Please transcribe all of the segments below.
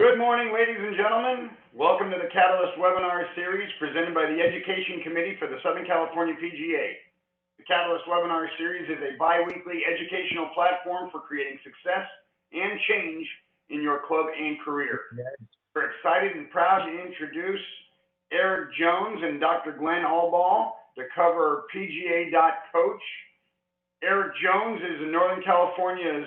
Good morning, ladies and gentlemen. Welcome to the Catalyst webinar series presented by the Education Committee for the Southern California PGA. The Catalyst webinar series is a bi-weekly educational platform for creating success and change in your club and career. We're excited and proud to introduce Eric Jones and Dr. Glen Albaugh to cover PGA Coach. Eric Jones is in Northern California's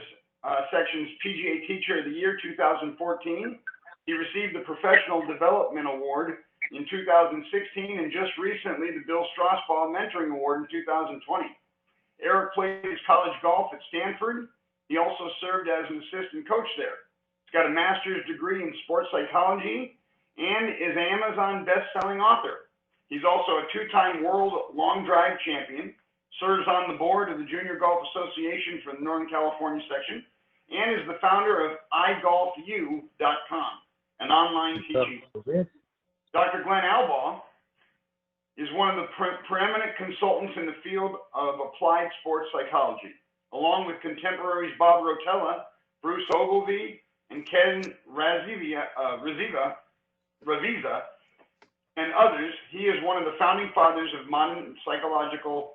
section's PGA Teacher of the Year 2014. He received the Professional Development Award in 2016 and just recently the Bill Strasbaugh Mentoring Award in 2020. Eric played his college golf at Stanford. He also served as an assistant coach there. He's got a master's degree in sports psychology and is an Amazon best-selling author. He's also a two-time world long drive champion, serves on the board of the Junior Golf Association for the Northern California section, and is the founder of iGolfU.com, an online teaching. Dr. Glen Albaugh is one of the preeminent consultants in the field of applied sports psychology. Along with contemporaries Bob Rotella, Bruce Ogilvie, and Ken Raviza, and others, he is one of the founding fathers of modern psychological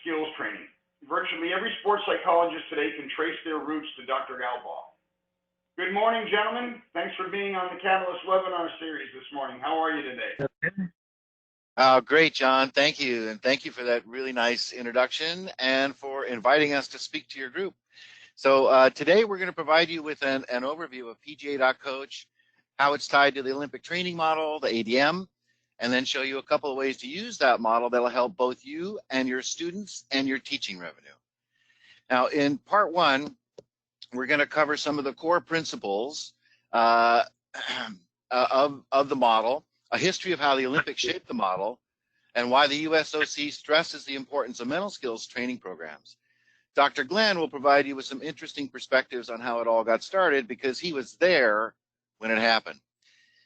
skills training. Virtually every sports psychologist today can trace their roots to Dr. Albaugh. Good morning, gentlemen. Thanks for being on the Catalyst webinar series this morning. How are you today? Great, John. Thank you. And thank you for that really nice introduction and for inviting us to speak to your group. So today we're going to provide you with an overview of PGA Coach, how it's tied to the Olympic training model, the ADM, and then show you a couple of ways to use that model that will help both you and your students and your teaching revenue. Now, in part one, we're going to cover some of the core principles of the model, a history of how the Olympics shaped the model, and why the USOC stresses the importance of mental skills training programs. Dr. Glen will provide you with some interesting perspectives on how it all got started because he was there when it happened.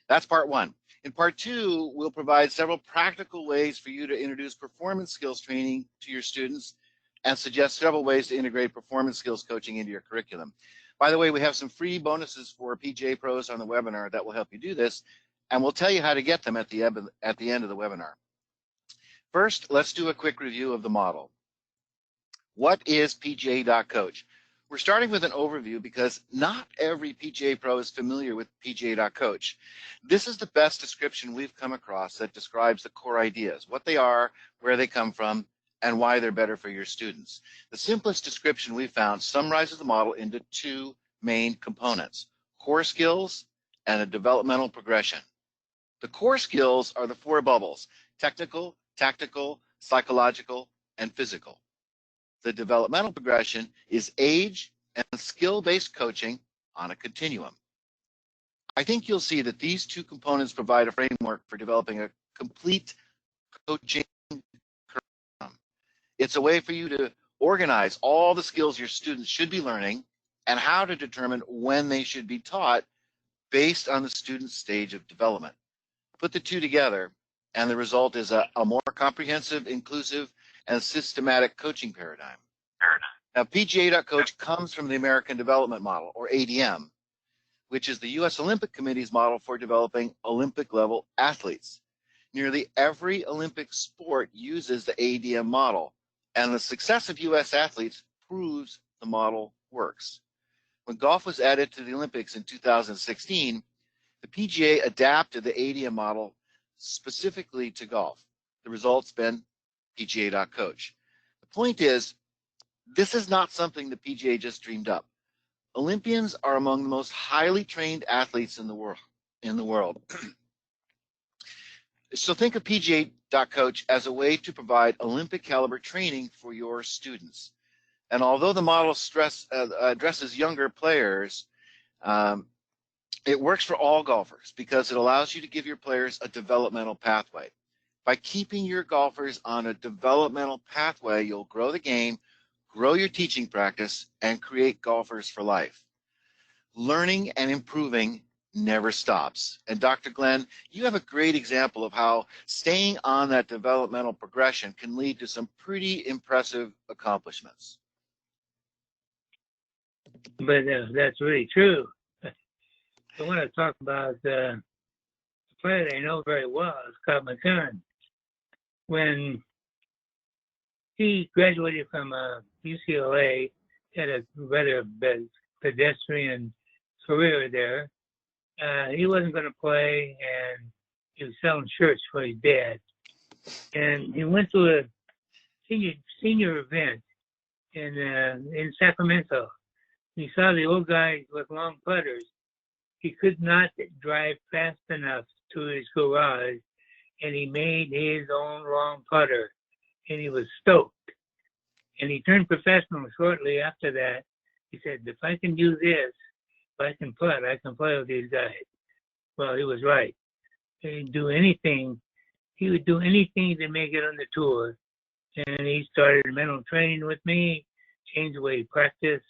That's part one. In part two, we'll provide several practical ways for you to introduce performance skills training to your students and suggest several ways to integrate performance skills coaching into your curriculum. By the way, we have some free bonuses for PGA pros on the webinar that will help you do this, and we'll tell you how to get them at the end of the webinar. First, let's do a quick review of the model. What is PGA Coach? We're starting with an overview because not every PGA pro is familiar with PGA Coach. This is the best description we've come across that describes the core ideas, what they are, where they come from, and why they're better for your students. The simplest description we found summarizes the model into two main components, core skills and a developmental progression. The core skills are the four bubbles, technical, tactical, psychological, and physical. The developmental progression is age and skill-based coaching on a continuum. I think you'll see that these two components provide a framework for developing a complete coaching curriculum. It's a way for you to organize all the skills your students should be learning and how to determine when they should be taught based on the student's stage of development. Put the two together, and the result is a more comprehensive, inclusive, and systematic coaching paradigm. Now, PGA Coach comes from the American Development Model, or ADM, which is the U.S. Olympic Committee's model for developing Olympic-level athletes. Nearly every Olympic sport uses the ADM model, and the success of U.S. athletes proves the model works. When golf was added to the Olympics in 2016, the PGA adapted the ADM model specifically to golf. The result's been PGA Coach. The point is, this is not something the PGA just dreamed up. Olympians are among the most highly trained athletes in the world. So think of PGA Coach as a way to provide Olympic caliber training for your students. And although the model addresses younger players, it works for all golfers because it allows you to give your players a developmental pathway. By keeping your golfers on a developmental pathway, you'll grow the game, grow your teaching practice, and create golfers for life. Learning and improving never stops. And Dr. Glen, you have a great example of how staying on that developmental progression can lead to some pretty impressive accomplishments. But that's really true. I want to talk about a player that I know very well, Scott McCurran. When he graduated from UCLA, had a rather pedestrian career there. He wasn't going to play, and he was selling shirts for his dad. And he went to a senior event in Sacramento. He saw the old guys with long putters. He could not drive fast enough to his garage, and he made his own long putter, and he was stoked. And he turned professional shortly after that. He said, if I can do this, if I can putt, I can play with these guys. Well, he was right. He'd do anything. He would do anything to make it on the tour. And he started mental training with me, changed the way he practiced.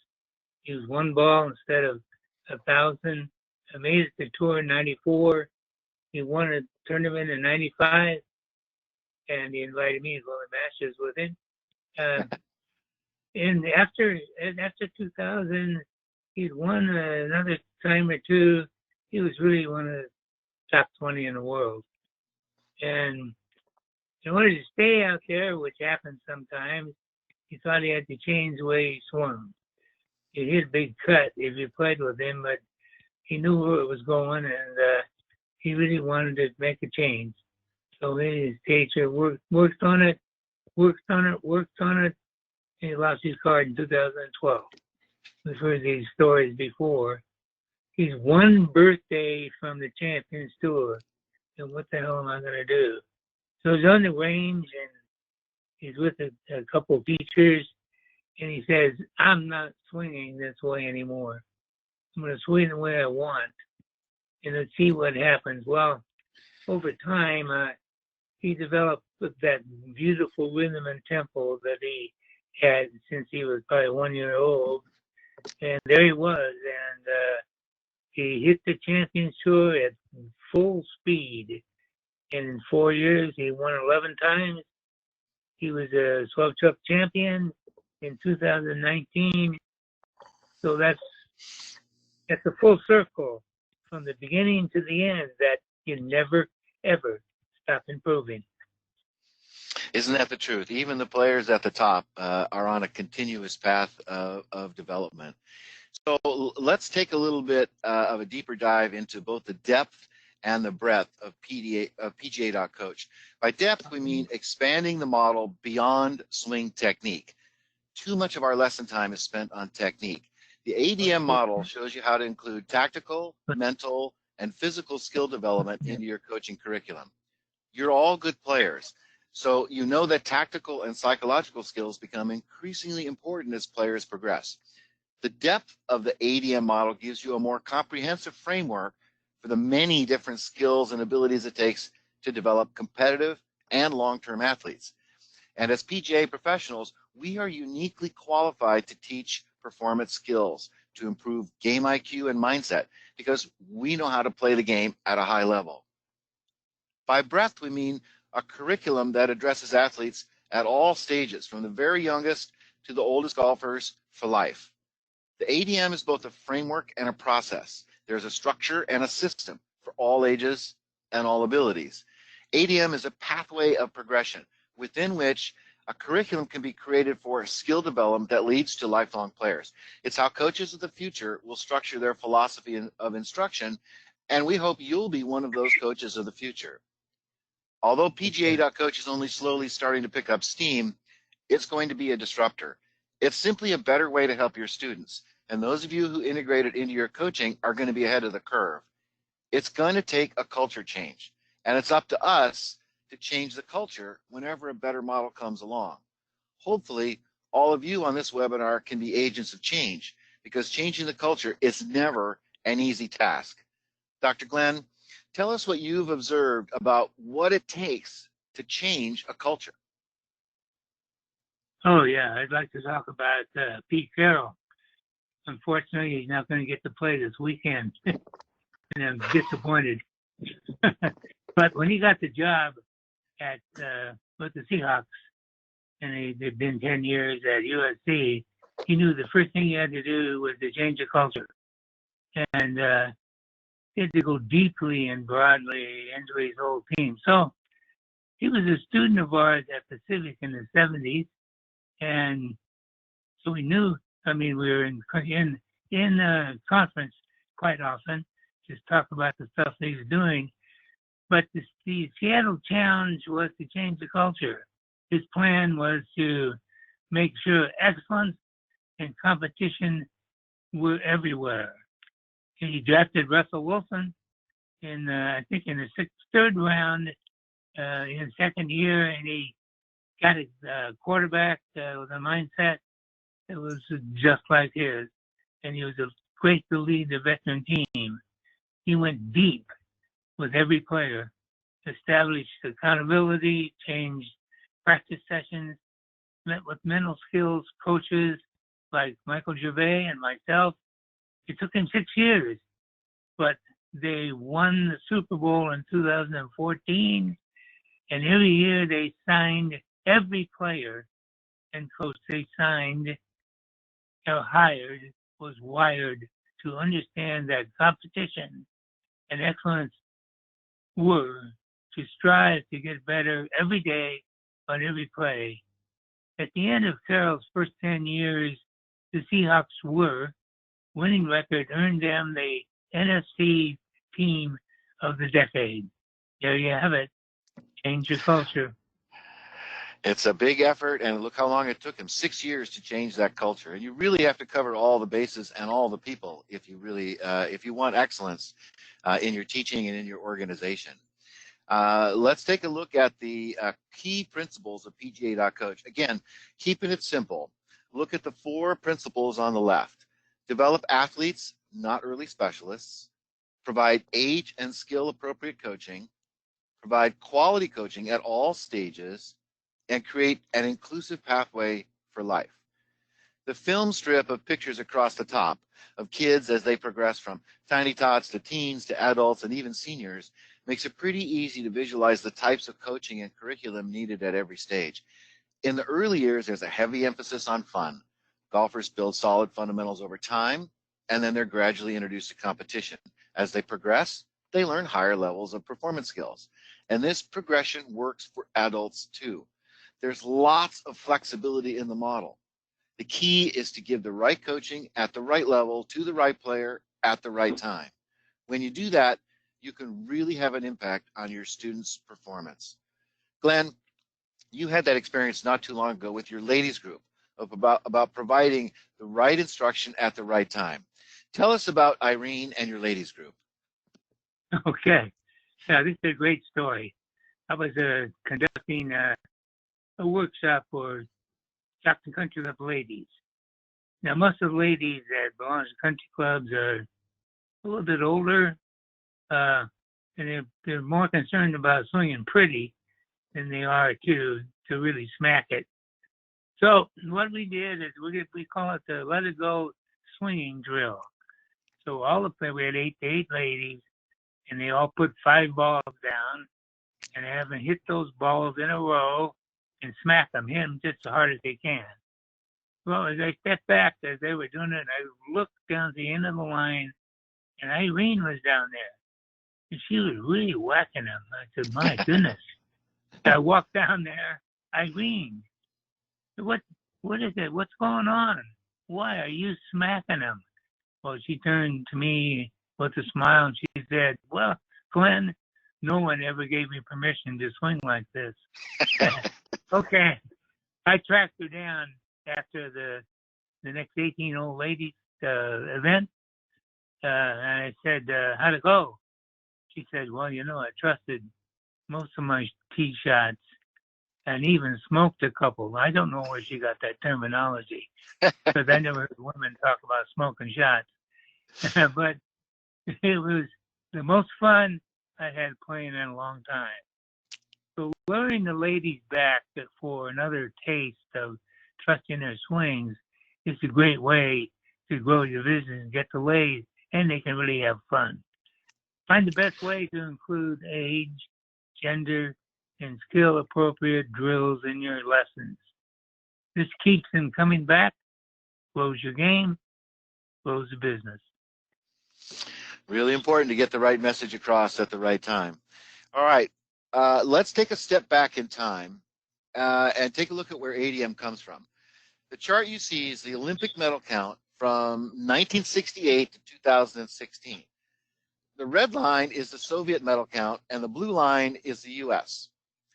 He used one ball instead of 1,000. I made it to tour in 94. He won a tournament in 95. And he invited me to go to Masters with him. And after 2000, he'd won another time or two. He was really one of the top 20 in the world. And in order to stay out there, which happens sometimes, he thought he had to change the way he swung. He hit a big cut if you played with him, but he knew where it was going, and he really wanted to make a change. So his teacher worked on it, and he lost his card in 2012. We've heard these stories before. He's one birthday from the Champions Tour, and what the hell am I going to do? So he's on the range, and he's with a couple of teachers, and he says, I'm not swinging this way anymore. I'm going to swing the way I want, and let's see what happens. Well, over time, he developed that beautiful rhythm and tempo that he had since he was probably 1 year old. And there he was, and he hit the Champions Tour at full speed. And in 4 years, he won 11 times. He was a 12-Cup champion in 2019. So that's a full circle from the beginning to the end, that you never, ever stop improving. Isn't that the truth? Even the players at the top are on a continuous path of development. So let's take a little bit of a deeper dive into both the depth and the breadth of Pga Coach. By depth, we mean expanding the model beyond swing technique. Too much of our lesson time is spent on technique. The ADM model shows you how to include tactical, mental, and physical skill development into your coaching curriculum. You're all good players, so you know that tactical and psychological skills become increasingly important as players progress. The depth of the ADM model gives you a more comprehensive framework for the many different skills and abilities it takes to develop competitive and long-term athletes. And as PGA professionals, we are uniquely qualified to teach performance skills to improve game IQ and mindset, because we know how to play the game at a high level. By breadth, we mean a curriculum that addresses athletes at all stages, from the very youngest to the oldest golfers, for life. The ADM is both a framework and a process. There's a structure and a system for all ages and all abilities. ADM is a pathway of progression within which a curriculum can be created for skill development that leads to lifelong players. It's how coaches of the future will structure their philosophy of instruction, and we hope you'll be one of those coaches of the future. Although Pga Coach is only slowly starting to pick up steam, it's going to be a disruptor. It's simply a better way to help your students, and those of you who integrate it into your coaching are going to be ahead of the curve. It's going to take a culture change, and it's up to us to change the culture whenever a better model comes along. Hopefully, all of you on this webinar can be agents of change, because changing the culture is never an easy task. Dr. Glen, tell us what you've observed about what it takes to change a culture. Oh, yeah. I'd like to talk about Pete Carroll. Unfortunately, he's not going to get to play this weekend, and I'm disappointed. But when he got the job at with the Seahawks, and they've been 10 years at USC, he knew the first thing he had to do was to change the culture. And he had to go deeply and broadly into his whole team. So he was a student of ours at Pacific in the 70s, and so we knew. I mean, we were in conference quite often, just talk about the stuff that he was doing. But the Seattle challenge was to change the culture. His plan was to make sure excellence and competition were everywhere. He drafted Russell Wilson in, I think, in the third round in his second year, and he got a quarterback with a mindset that was just like his, and he was great to lead the veteran team. He went deep with every player, established accountability, changed practice sessions, met with mental skills coaches like Michael Gervais and myself. It took him 6 years, but they won the Super Bowl in 2014, and every year they signed every player and coach they signed or hired was wired to understand that competition and excellence were to strive to get better every day on every play. At the end of Carroll's first 10 years, the Seahawks were winning record earned them the NFC Team of the Decade. There you have it. Change your culture. It's a big effort, and look how long it took him, 6 years to change that culture. And you really have to cover all the bases and all the people if you really, if you want excellence in your teaching and in your organization. Let's take a look at the key principles of Pga Coach. Again, keeping it simple. Look at the 4 principles on the left. Develop athletes, not early specialists. Provide age and skill appropriate coaching. Provide quality coaching at all stages, and create an inclusive pathway for life. The film strip of pictures across the top of kids as they progress from tiny tots to teens to adults and even seniors makes it pretty easy to visualize the types of coaching and curriculum needed at every stage. In the early years, there's a heavy emphasis on fun. Golfers build solid fundamentals over time, and then they're gradually introduced to competition. As they progress, they learn higher levels of performance skills. And this progression works for adults too. There's lots of flexibility in the model. The key is to give the right coaching at the right level to the right player at the right time. When you do that, you can really have an impact on your students' performance. Glenn, you had that experience not too long ago with your ladies group about providing the right instruction at the right time. Tell us about Irene and your ladies group. Okay. Yeah, this is a great story. I was conducting a workshop for Shop and Country Club ladies. Now, most of the ladies that belong to country clubs are a little bit older, and they're more concerned about swinging pretty than they are to really smack it. So what we did is we call it the Let It Go swinging drill. So we had 8 ladies, and they all put 5 balls down and have them hit those balls in a row and smack them, hit them just as hard as they can. Well, as I stepped back as they were doing it, I looked down the end of the line, and Irene was down there, and she was really whacking them. I said, my goodness. I walked down there, Irene, what is it? What's going on? Why are you smacking them? Well, she turned to me with a smile, and she said, well, Glenn, no one ever gave me permission to swing like this. Okay. I tracked her down after the next 18 old ladies event, and I said, how'd it go? She said, well, I trusted most of my tee shots and even smoked a couple. I don't know where she got that terminology, because I never heard women talk about smoking shots. But it was the most fun I had playing in a long time. So luring the ladies back for another taste of trusting their swings is a great way to grow your business and get the lays, and they can really have fun. Find the best way to include age, gender, and skill-appropriate drills in your lessons. This keeps them coming back, grows your game, grows the business. Really important to get the right message across at the right time. All right, let's take a step back in time and take a look at where ADM comes from. The chart you see is the Olympic medal count from 1968 to 2016. The red line is the Soviet medal count, and the blue line is the U.S.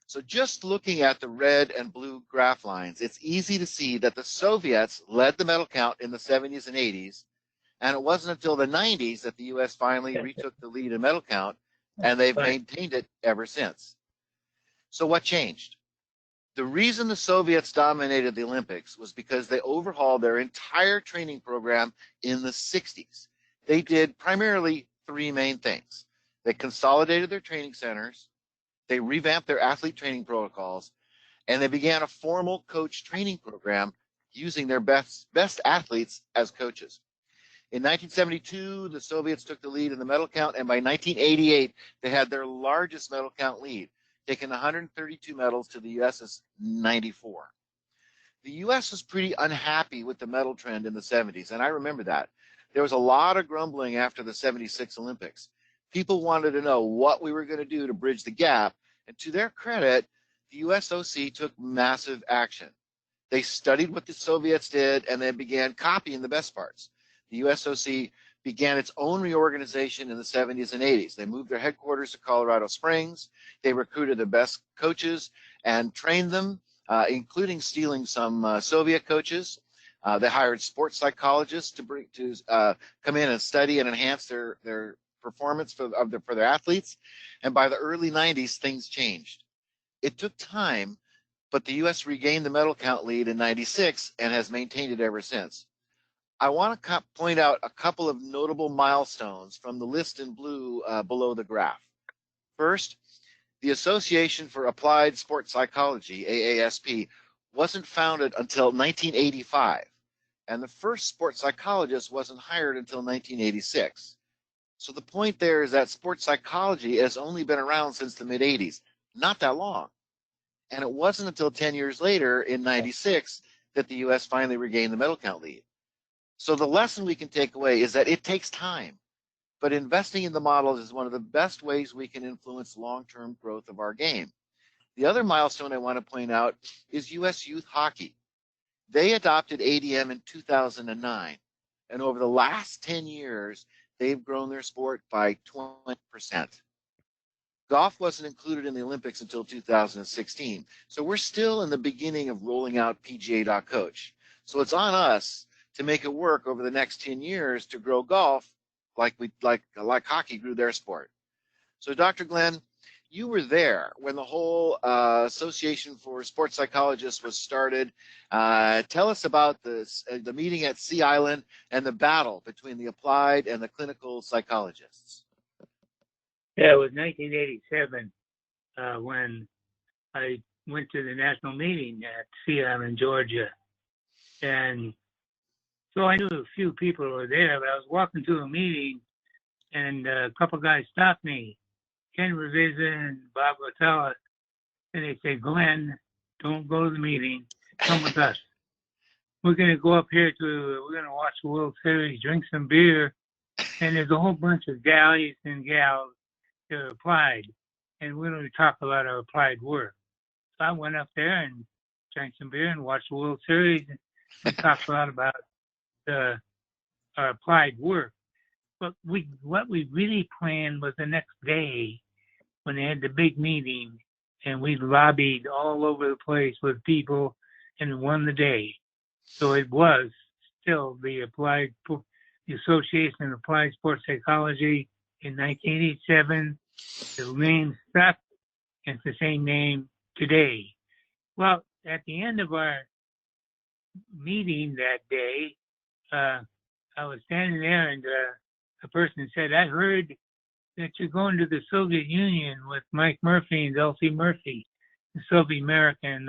So just looking at the red and blue graph lines, it's easy to see that the Soviets led the medal count in the 70s and 80s, and it wasn't until the 90s that the U.S. finally retook the lead in medal count, and they've maintained it ever since. So what changed? The reason the Soviets dominated the Olympics was because they overhauled their entire training program in the 60s. They did primarily three main things. They consolidated their training centers, they revamped their athlete training protocols, and they began a formal coach training program using their best athletes as coaches. In 1972, the Soviets took the lead in the medal count, and by 1988, they had their largest medal count lead, taking 132 medals to the U.S.'s 94. The U.S. was pretty unhappy with the medal trend in the 70s, and I remember that. There was a lot of grumbling after the 76 Olympics. People wanted to know what we were going to do to bridge the gap, and to their credit, the USOC took massive action. They studied what the Soviets did, and then began copying the best parts. The USOC began its own reorganization in the 70s and 80s. They moved their headquarters to Colorado Springs. They recruited the best coaches and trained them, including stealing some Soviet coaches. They hired sports psychologists to come in and study and enhance their performance for their athletes. And by the early 90s, things changed. It took time, but the U.S. regained the medal count lead in 96 and has maintained it ever since. I want to point out a couple of notable milestones from the list in blue below the graph. First, the Association for Applied Sports Psychology, AASP, wasn't founded until 1985, and the first sports psychologist wasn't hired until 1986. So the point there is that sports psychology has only been around since the mid-'80s, not that long. And it wasn't until 10 years later, in 96, that the U.S. finally regained the medal count lead. So the lesson we can take away is that it takes time, but investing in the models is one of the best ways we can influence long-term growth of our game. The other milestone I want to point out is U.S. youth hockey. They adopted ADM in 2009, and over the last 10 years, they've grown their sport by 20%. Golf wasn't included in the Olympics until 2016, so we're still in the beginning of rolling out PGA Coach. So it's on us to make it work over the next 10 years to grow golf like hockey grew their sport. So Dr. Glen, you were there when the whole Association for Sports Psychologists was started. Tell us about the meeting at Sea Island and the battle between the applied and the clinical psychologists. Yeah, it was 1987 when I went to the national meeting at Sea Island, Georgia. And so I knew a few people were there, but I was walking to a meeting, and a couple guys stopped me, Ken Revisa and Bob Rotella, and they said, "Glenn, don't go to the meeting. Come with us. We're going to go up here we're going to watch the World Series, drink some beer, and there's a whole bunch of guys and gals that are applied, and we're going to talk about our applied work." So I went up there and drank some beer and watched the World Series and talked a lot about our applied work. But what we really planned was the next day when they had the big meeting, and we lobbied all over the place with people and won the day. So it was still the Association of Applied Sports Psychology in 1987. The name stuck, and it's the same name today. Well, at the end of our meeting that day, I was standing there, and a person said, "I heard that you're going to the Soviet Union with Mike Murphy and Elsie Murphy, the Soviet American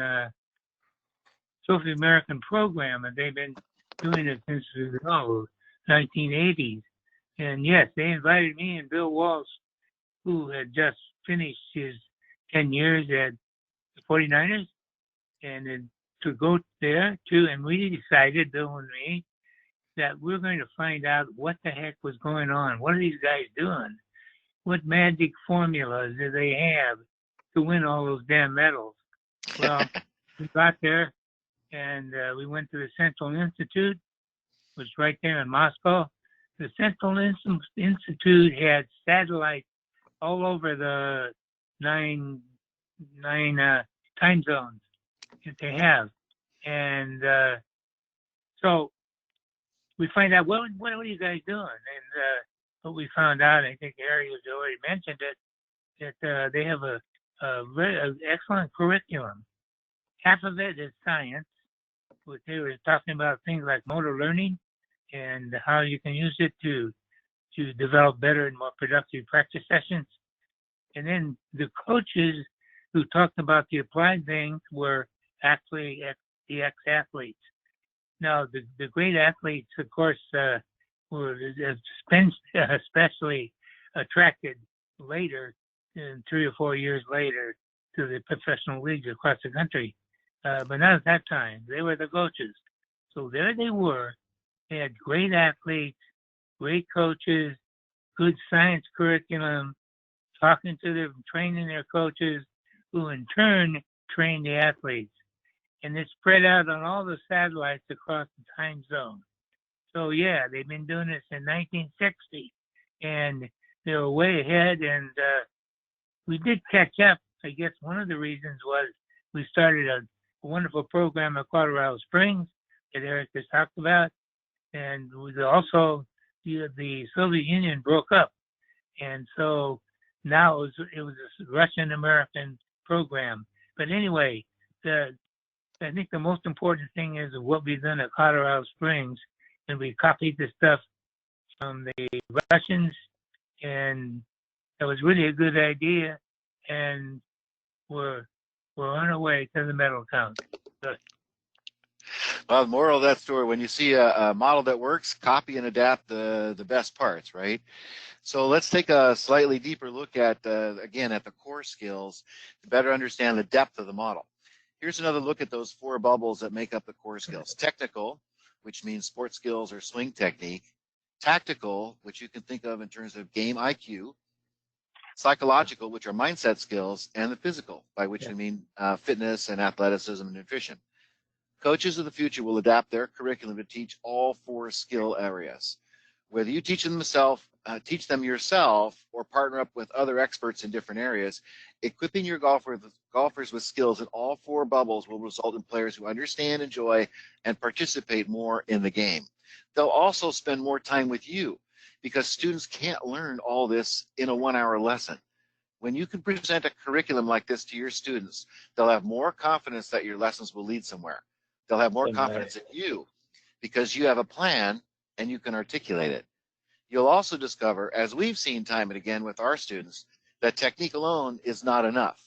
program, and they've been doing it since the 1980s. And yes, they invited me and Bill Walsh, who had just finished his 10 years at the 49ers, and to go there too. And we decided, Bill and me, that we're going to find out what the heck was going on. What are these guys doing? What magic formulas do they have to win all those damn medals? Well, we got there, and we went to the Central Institute, which was right there in Moscow. The Central Institute had satellites all over the nine time zones that they have. And so we find out, what are you guys doing? And what we found out, I think Harry has already mentioned it, that they have a very excellent curriculum. Half of it is science, which they were talking about things like motor learning and how you can use it to develop better and more productive practice sessions. And then the coaches who talked about the applied things were actually the ex-athletes. Now, the great athletes, of course, were especially attracted later, 3 or 4 years later, to the professional leagues across the country. But not at that time. They were the coaches. So there they were. They had great athletes, great coaches, good science curriculum, talking to them, training their coaches, who in turn trained the athletes. And it's spread out on all the satellites across the time zone. So yeah, they've been doing this in 1960, and they were way ahead. And we did catch up. I guess one of the reasons was we started a wonderful program at Colorado Springs that Eric has talked about, and we also the Soviet Union broke up, and so now it was a Russian-American program. But anyway, I think the most important thing is what we've done at Colorado Springs, and we copied the stuff from the Russians, and it was really a good idea, and we're on our way to the medal count. Good. Well, the moral of that story, when you see a model that works, copy and adapt the best parts, right? So let's take a slightly deeper look at, again, at the core skills to better understand the depth of the model. Here's another look at those 4 bubbles that make up the core skills. Technical, which means sport skills or swing technique. Tactical, which you can think of in terms of game IQ. Psychological, which are mindset skills. And the physical, by which we mean fitness and athleticism and nutrition. Coaches of the future will adapt their curriculum to teach all 4 skill areas. Whether you teach them yourself or partner up with other experts in different areas, equipping your golfers with skills in all 4 bubbles will result in players who understand, enjoy, and participate more in the game. They'll also spend more time with you because students can't learn all this in a 1-hour lesson. When you can present a curriculum like this to your students, they'll have more confidence that your lessons will lead somewhere. They'll have more confidence in you because you have a plan and you can articulate it. You'll also discover, as we've seen time and again with our students, that technique alone is not enough.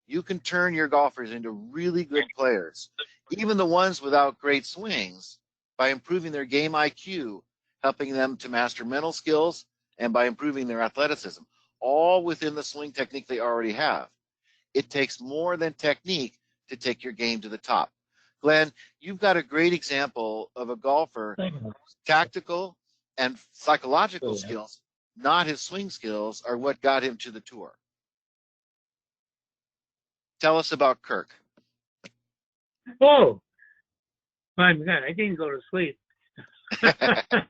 You can turn your golfers into really good players, even the ones without great swings, by improving their game IQ, helping them to master mental skills, and by improving their athleticism, all within the swing technique they already have. It takes more than technique to take your game to the top. Glenn, you've got a great example of a golfer whose tactical and psychological skills, not his swing skills, are what got him to the tour. Tell us about Kirk. Oh, my God, I didn't go to sleep.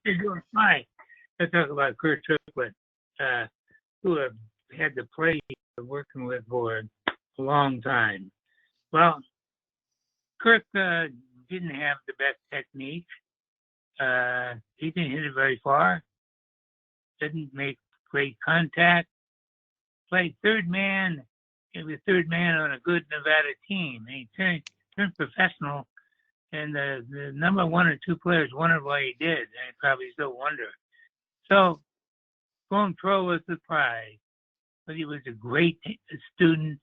You're doing fine. Let's talk about Kurt Triplett, who I've had the pleasure of working with for a long time. Well, Kirk didn't have the best technique. He didn't hit it very far. Didn't make great contact. Played third man. He was third man on a good Nevada team. And he turned professional, and the number 1 or 2 players wondered why he did, and they probably still wonder. So going pro was the prize, but he was a great student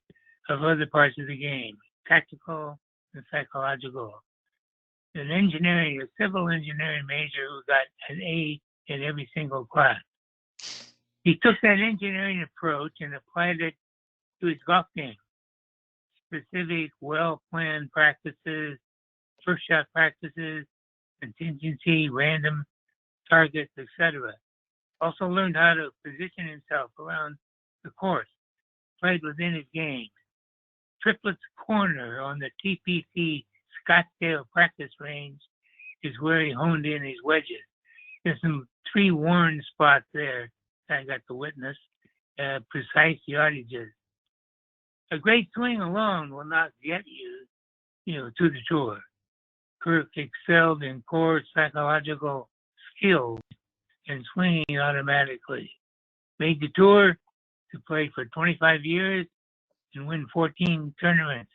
of other parts of the game, tactical and psychological. A civil engineering major who got an A in every single class. He took that engineering approach and applied it to his golf game. Specific, well-planned practices, first shot practices, contingency, random targets, etc. Also learned how to position himself around the course, played within his game. Triplets Corner on the TPC Scottsdale practice range is where he honed in his wedges. There's some 3 worn spots there that I got to witness, precise yardages. A great swing alone will not get you, to the tour. Kirk excelled in core psychological skills and swinging automatically. Made the tour to play for 25 years and win 14 tournaments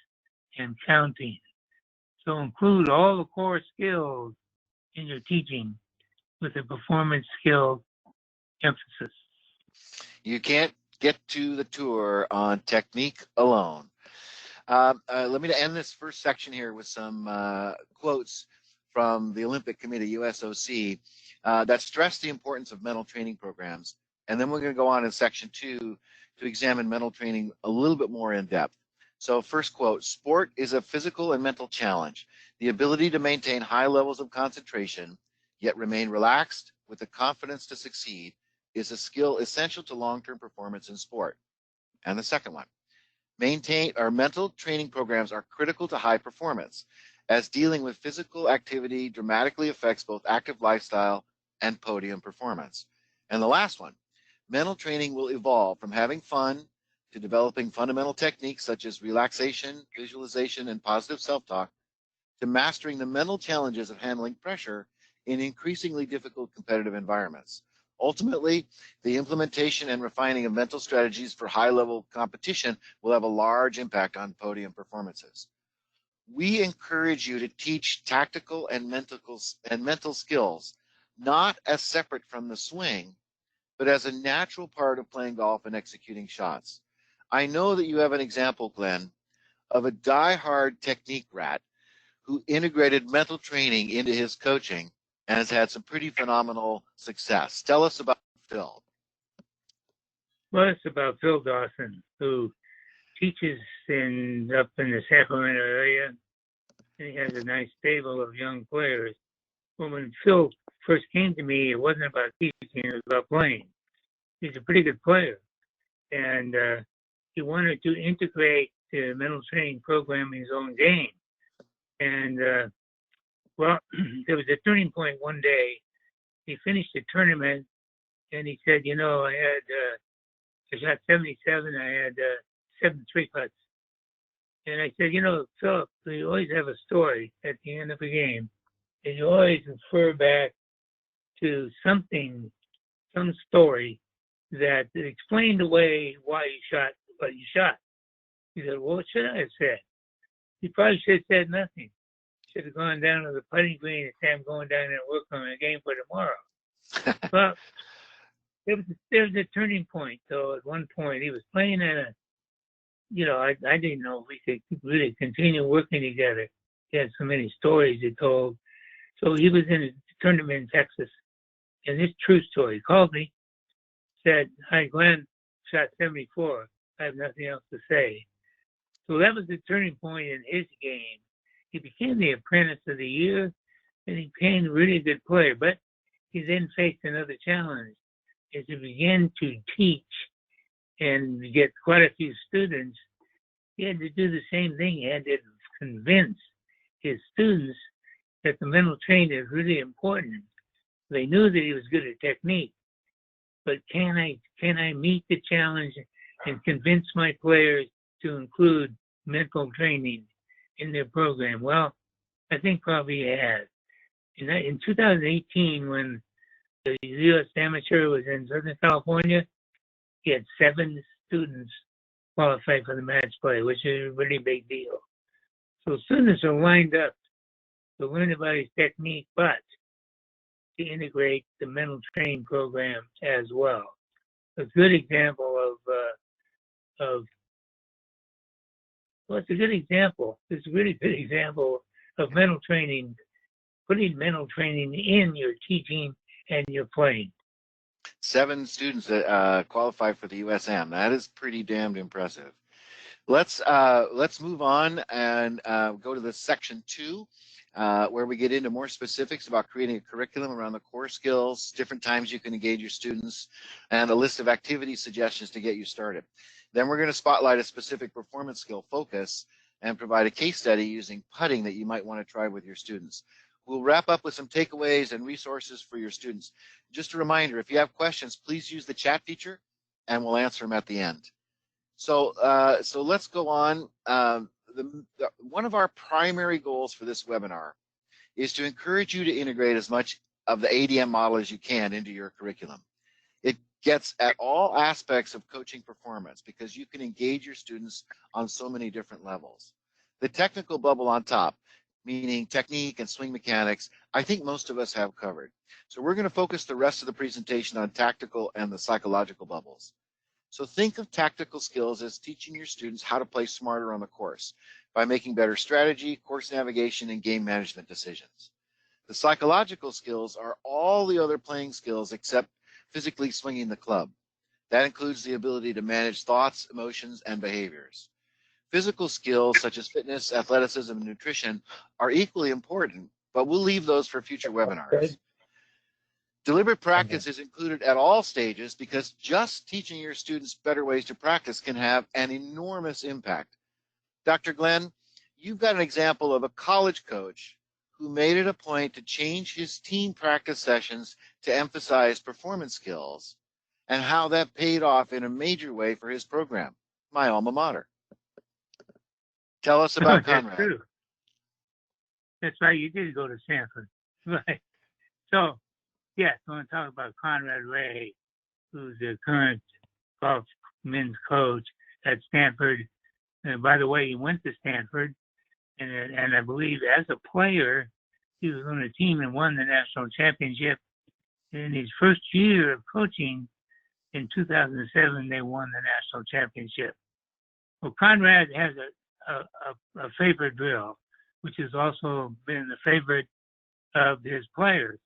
and counting. So include all the core skills in your teaching with a performance skill emphasis. You can't get to the tour on technique alone. Let me end this first section here with some quotes from the Olympic Committee, USOC, that stress the importance of mental training programs. And then we're going to go on in section 2 to examine mental training a little bit more in depth. So first quote, sport is a physical and mental challenge. The ability to maintain high levels of concentration, yet remain relaxed with the confidence to succeed is a skill essential to long-term performance in sport. And the second one, mental training programs are critical to high performance, as dealing with physical activity dramatically affects both active lifestyle and podium performance. And the last one, mental training will evolve from having fun to developing fundamental techniques such as relaxation, visualization, and positive self-talk, to mastering the mental challenges of handling pressure in increasingly difficult competitive environments. Ultimately, the implementation and refining of mental strategies for high-level competition will have a large impact on podium performances. We encourage you to teach tactical and mental skills, not as separate from the swing, but as a natural part of playing golf and executing shots. I know that you have an example, Glen, of a die-hard technique rat who integrated mental training into his coaching and has had some pretty phenomenal success. Tell us about Phil. Well, it's about Phil Dawson, who teaches up in the Sacramento area, and he has a nice stable of young players. Well, when Phil first came to me, it wasn't about teaching, it was about playing. He's a pretty good player, and he wanted to integrate the mental training program in his own game. And well, there was a turning point one day. He finished the tournament, and he said, I shot 77. I had 7 3-putts. And I said, Philip, you always have a story at the end of a game, and you always refer back to some story that explained away why you shot what you shot. He said, well, what should I have said? He probably should have said nothing. Should have gone down to the putting green and said, I'm going down there and work on a game for tomorrow. Well, there was a turning point, though. At one point, he was playing at I didn't know if we could really continue working together. He had so many stories he told. So he was in a tournament in Texas, and this true story. He called me, said, hi, Glen, shot 74. I have nothing else to say. So that was the turning point in his game. He became the apprentice of the year, and he became a really good player. But he then faced another challenge. As he began to teach and get quite a few students, he had to do the same thing. He had to convince his students that the mental training is really important. They knew that he was good at technique, but can I meet the challenge and convince my players to include mental training in their program? Well, I think probably he has. In 2018, when the U.S. Amateur was in Southern California, he had 7 students qualify for the match play, which is a really big deal. So students are lined up to learn about his technique, but to integrate the mental training program as well. A good example it's a good example. It's a really good example of mental training, putting mental training in your teaching and your playing. 7 students that qualify for the USM. That is pretty damned impressive. Let's move on and go to the section 2 where we get into more specifics about creating a curriculum around the core skills, different times you can engage your students, and a list of activity suggestions to get you started. Then we're going to spotlight a specific performance skill focus and provide a case study using putting that you might want to try with your students. We'll wrap up with some takeaways and resources for your students. Just a reminder, if you have questions, please use the chat feature and we'll answer them at the end. So let's go on. One of our primary goals for this webinar is to encourage you to integrate as much of the ADM model as you can into your curriculum. It gets at all aspects of coaching performance because you can engage your students on so many different levels. The technical bubble on top, meaning technique and swing mechanics, I think most of us have covered. So we're going to focus the rest of the presentation on tactical and the psychological bubbles. So think of tactical skills as teaching your students how to play smarter on the course by making better strategy, course navigation, and game management decisions. The psychological skills are all the other playing skills except physically swinging the club. That includes the ability to manage thoughts, emotions, and behaviors. Physical skills such as fitness, athleticism, and nutrition are equally important, but we'll leave those for future webinars. Deliberate practice is included at all stages because just teaching your students better ways to practice can have an enormous impact. Dr. Glen, you've got an example of a college coach who made it a point to change his team practice sessions to emphasize performance skills and how that paid off in a major way for his program, my alma mater. Tell us about Conrad. That's true. That's right, you did go to Stanford. Right. So, yes, I want to talk about Conrad Ray, who's the current golf men's coach at Stanford. And by the way, he went to Stanford, and I believe as a player, he was on a team and won the national championship. In his first year of coaching, in 2007, they won the national championship. Well, Conrad has a favorite drill, which has also been the favorite of his players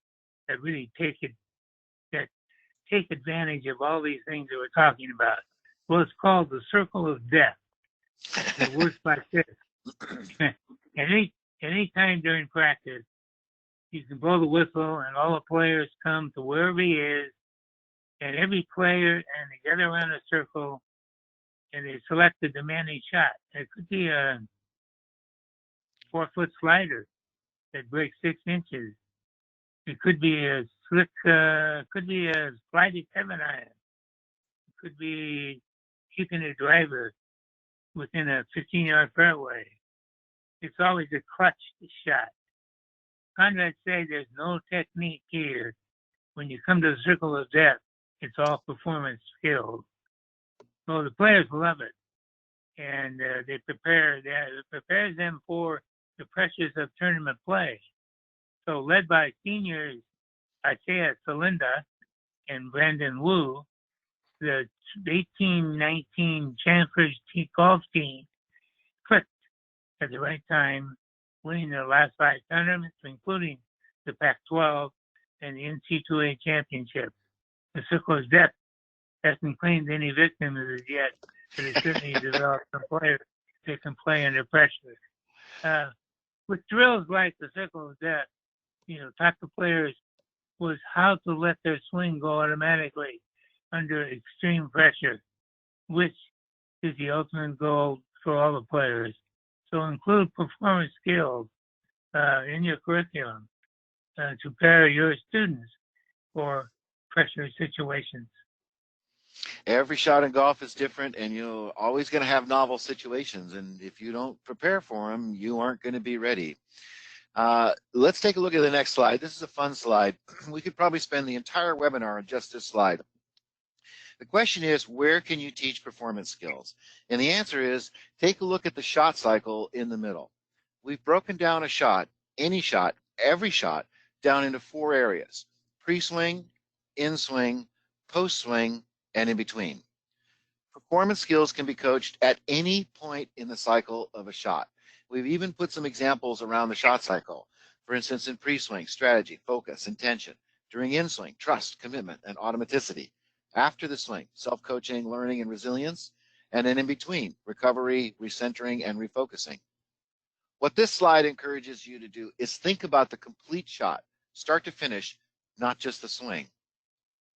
that really take advantage of all these things that we're talking about. Well, it's called the circle of death. It works like this. Any time during practice, you can blow the whistle and all the players come to wherever he is, and every player, and they gather around a circle, and they select a demanding shot. It could be a 4-foot slider that breaks 6 inches. It could be a slick, could be a flighted 7-iron. It could be keeping a driver within a 15-yard fairway. It's always a clutch shot. Conrad says there's no technique here. When you come to the circle of death, it's all performance skills. So the players love it, and it prepares them for the pressures of tournament play. So led by seniors Isaiah Salinda and Brandon Wu, the 18-19 Stanford golf team clicked at the right time, winning their last 5 tournaments, including the Pac-12 and the NC2A championship. The circle of death hasn't claimed any victims as yet, but it certainly developed some players that can play under pressure. With drills like the circle of death, taught the players was how to let their swing go automatically under extreme pressure, which is the ultimate goal for all the players. So include performance skills in your curriculum to prepare your students for pressure situations. Every shot in golf is different, and you're always going to have novel situations. And if you don't prepare for them, you aren't going to be ready. Let's take a look at the next slide. This is a fun slide. We could probably spend the entire webinar on just this slide. The question is, where can you teach performance skills? And the answer is, take a look at the shot cycle in the middle. We've broken down a shot, any shot, every shot, down into 4 areas: pre-swing, in-swing, post-swing, and in between. Performance skills can be coached at any point in the cycle of a shot. We've even put some examples around the shot cycle. For instance, in pre-swing, strategy, focus, intention. During in-swing, trust, commitment, and automaticity. After the swing, self-coaching, learning, and resilience. And then in between, recovery, recentering, and refocusing. What this slide encourages you to do is think about the complete shot, start to finish, not just the swing.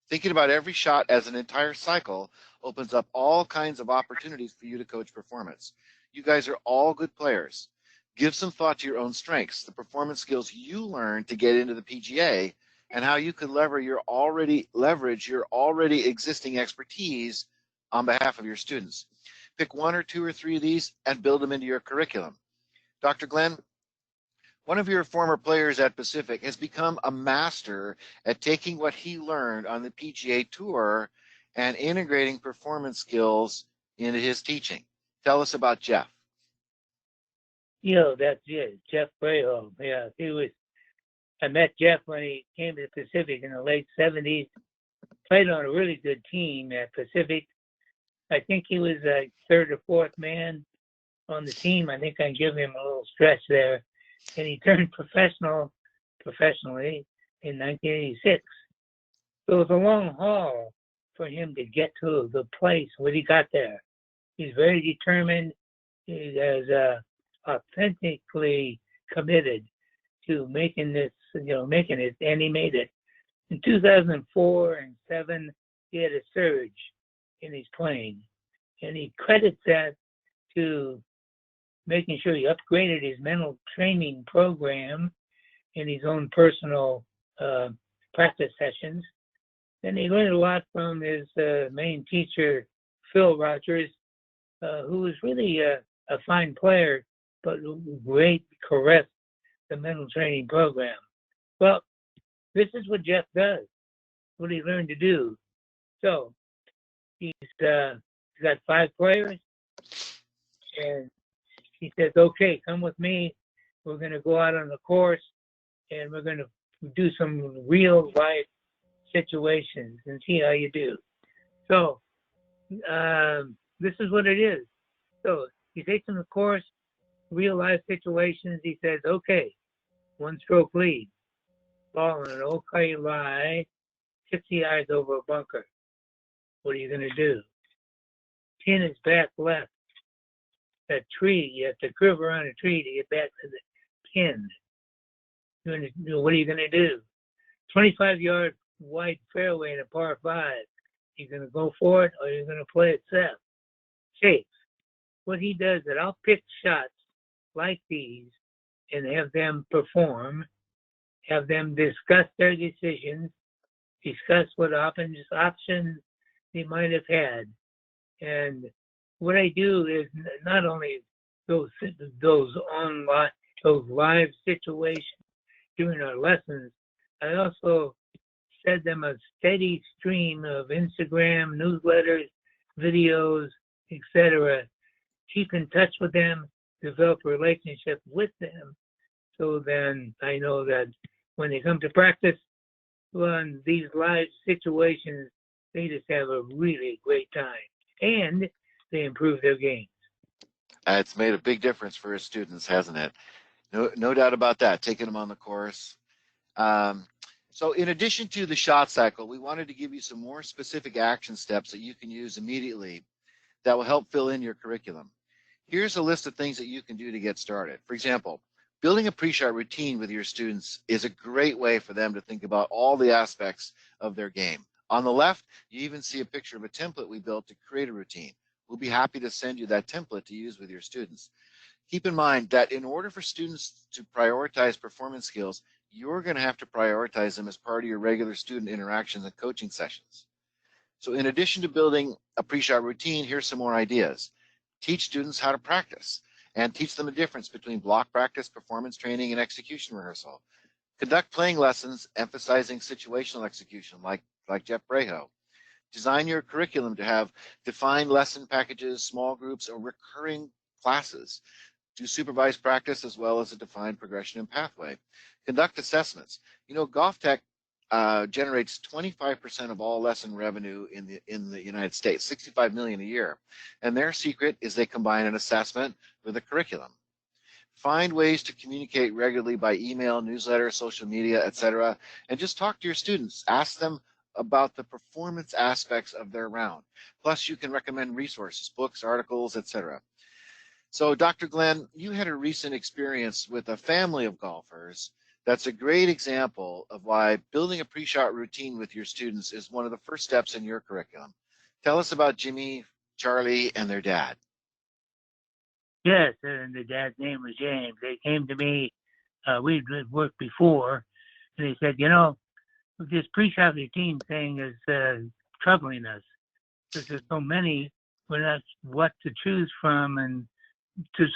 Thinking about every shot as an entire cycle opens up all kinds of opportunities for you to coach performance. You guys are all good players. Give some thought to your own strengths, the performance skills you learned to get into the PGA, and how you can leverage your already existing expertise on behalf of your students. Pick 1 or 2 or 3 of these and build them into your curriculum. Dr. Glen, one of your former players at Pacific has become a master at taking what he learned on the PGA Tour and integrating performance skills into his teaching. Tell us about Jeff. That's it. Jeff Brayhall. Yeah, I met Jeff when he came to the Pacific in the late 70s. Played on a really good team at Pacific. I think he was a 3rd or 4th man on the team. I think I give him a little stretch there. And he turned professionally in 1986. So it was a long haul for him to get to the place where he got there. He's very determined. He is authentically committed to making it, and he made it. In 2004 and 2007, he had a surge in his playing, and he credits that to making sure he upgraded his mental training program in his own personal practice sessions. And he learned a lot from his main teacher, Phil Rogers, who was really a fine player, but great caressed the mental training program. Well, this is what Jeff does, what he learned to do. So he's got 5 players, and he says, okay, come with me. We're going to go out on the course, and we're going to do some real life situations and see how you do. So this is what it is. So he takes them to the course, real life situations. He says, okay, 1-stroke lead, ball in an okay lie, 60 yards over a bunker. What are you going to do? Pin is back left. That tree, you have to curve around a tree to get back to the pin. What are you going to do? 25-yard wide fairway in a par 5. You're going to go for it, or you're going to play it safe. What he does is I'll pick shots like these and have them perform, have them discuss their decisions, discuss what options they might have had. And what I do is not only those live situations during our lessons, I also send them a steady stream of Instagram, newsletters, videos, etc. Keep in touch with them, develop a relationship with them. So then I know that when they come to practice on these live situations, they just have a really great time. And they improve their games. It's made a big difference for his students, hasn't it? No doubt about that, taking them on the course. So in addition to the shot cycle, we wanted to give you some more specific action steps that you can use immediately that will help fill in your curriculum. Here's a list of things that you can do to get started. For example, building a pre-shot routine with your students is a great way for them to think about all the aspects of their game. On the left, you even see a picture of a template we built to create a routine. We'll be happy to send you that template to use with your students. Keep in mind that in order for students to prioritize performance skills, you're going to have to prioritize them as part of your regular student interactions and coaching sessions. So in addition to building a pre-shot routine, here's some more ideas. Teach students how to practice and teach them the difference between block practice, performance training, and execution rehearsal. Conduct playing lessons emphasizing situational execution like Jeff Brayhall. Design your curriculum to have defined lesson packages, small groups, or recurring classes. Do supervised practice as well as a defined progression and pathway. Conduct assessments. Golf Tech generates 25% of all lesson revenue in the United States, $65 million a year. And their secret is they combine an assessment with a curriculum. Find ways to communicate regularly by email, newsletter, social media, etc. And just talk to your students. Ask them about the performance aspects of their round. Plus, you can recommend resources, books, articles, etc. So, Dr. Glen, you had a recent experience with a family of golfers. That's a great example of why building a pre-shot routine with your students is one of the first steps in your curriculum. Tell us about Jimmy, Charlie, and their dad. Yes, and the dad's name was James. They came to me. We'd worked before, and they said, this pre-shot routine thing is troubling us because there's so many. We're not what to choose from, and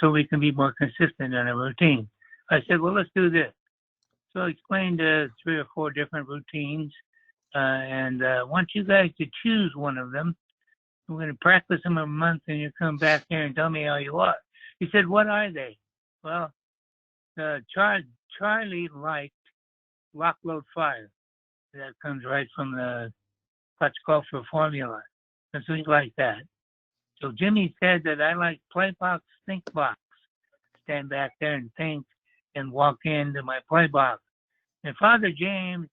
so we can be more consistent in our routine. I said, well, let's do this. So I explained 3 or 4 different routines, and I want you guys to choose one of them. We're going to practice them a month, and you come back here and tell me how you are. He said, what are they? Well, Charlie liked lock, load, fire. That comes right from the clutch golfer formula. And so he liked that. So Jimmy said that I like play box, think box. Stand back there and think and walk into my play box. And Father James,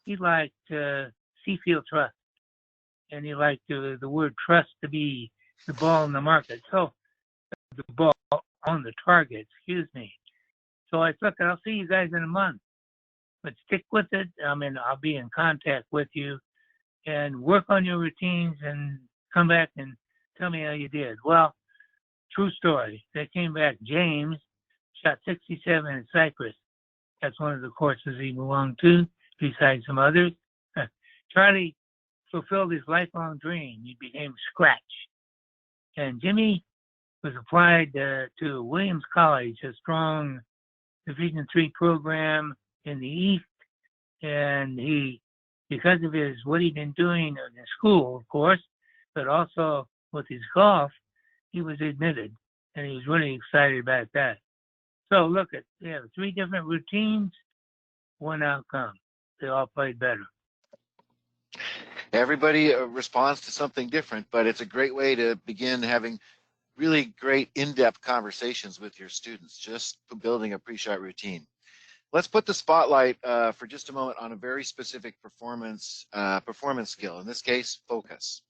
he liked Seafield Trust. And he liked the word trust to be the ball in the market. So the ball on the target, excuse me. So I thought, I'll see you guys in a month. But stick with it. I'll be in contact with you and work on your routines and come back and tell me how you did. Well, true story. They came back. James shot 67 in Cyprus. That's one of the courses he belonged to, besides some others. Charlie fulfilled his lifelong dream. He became Scratch. And Jimmy was applied to Williams College, a strong Division III program in the East. And he, because of what he'd been doing in school, of course, but also with his golf, he was admitted. And he was really excited about that. So look, we have 3 different routines, 1 outcome. They all played better. Everybody responds to something different, but it's a great way to begin having really great in-depth conversations with your students, just building a pre-shot routine. Let's put the spotlight for just a moment on a very specific performance skill, in this case, focus.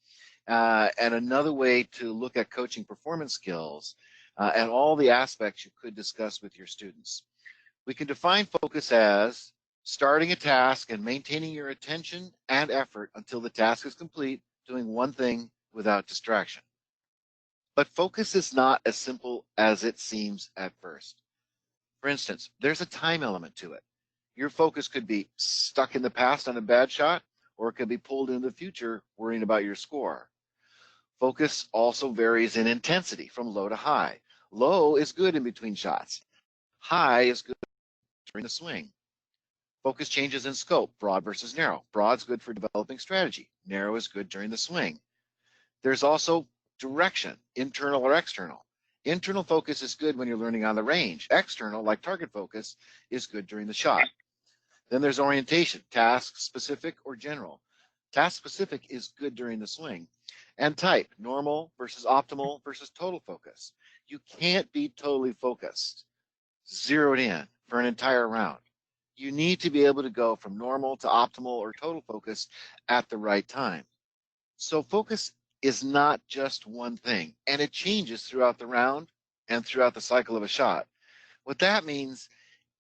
And another way to look at coaching performance skills and all the aspects you could discuss with your students. We can define focus as starting a task and maintaining your attention and effort until the task is complete, doing one thing without distraction. But focus is not as simple as it seems at first. For instance, there's a time element to it. Your focus could be stuck in the past on a bad shot, or it could be pulled into the future worrying about your score. Focus also varies in intensity from low to high. Low is good in between shots. High is good during the swing. Focus changes in scope, broad versus narrow. Broad's good for developing strategy. Narrow is good during the swing. There's also direction, internal or external. Internal focus is good when you're learning on the range. External, like target focus, is good during the shot. Then there's orientation, task specific or general. Task specific is good during the swing. And type, normal versus optimal versus total focus. You can't be totally focused, zeroed in for an entire round. You need to be able to go from normal to optimal or total focus at the right time. So focus is not just one thing, and it changes throughout the round and throughout the cycle of a shot. What that means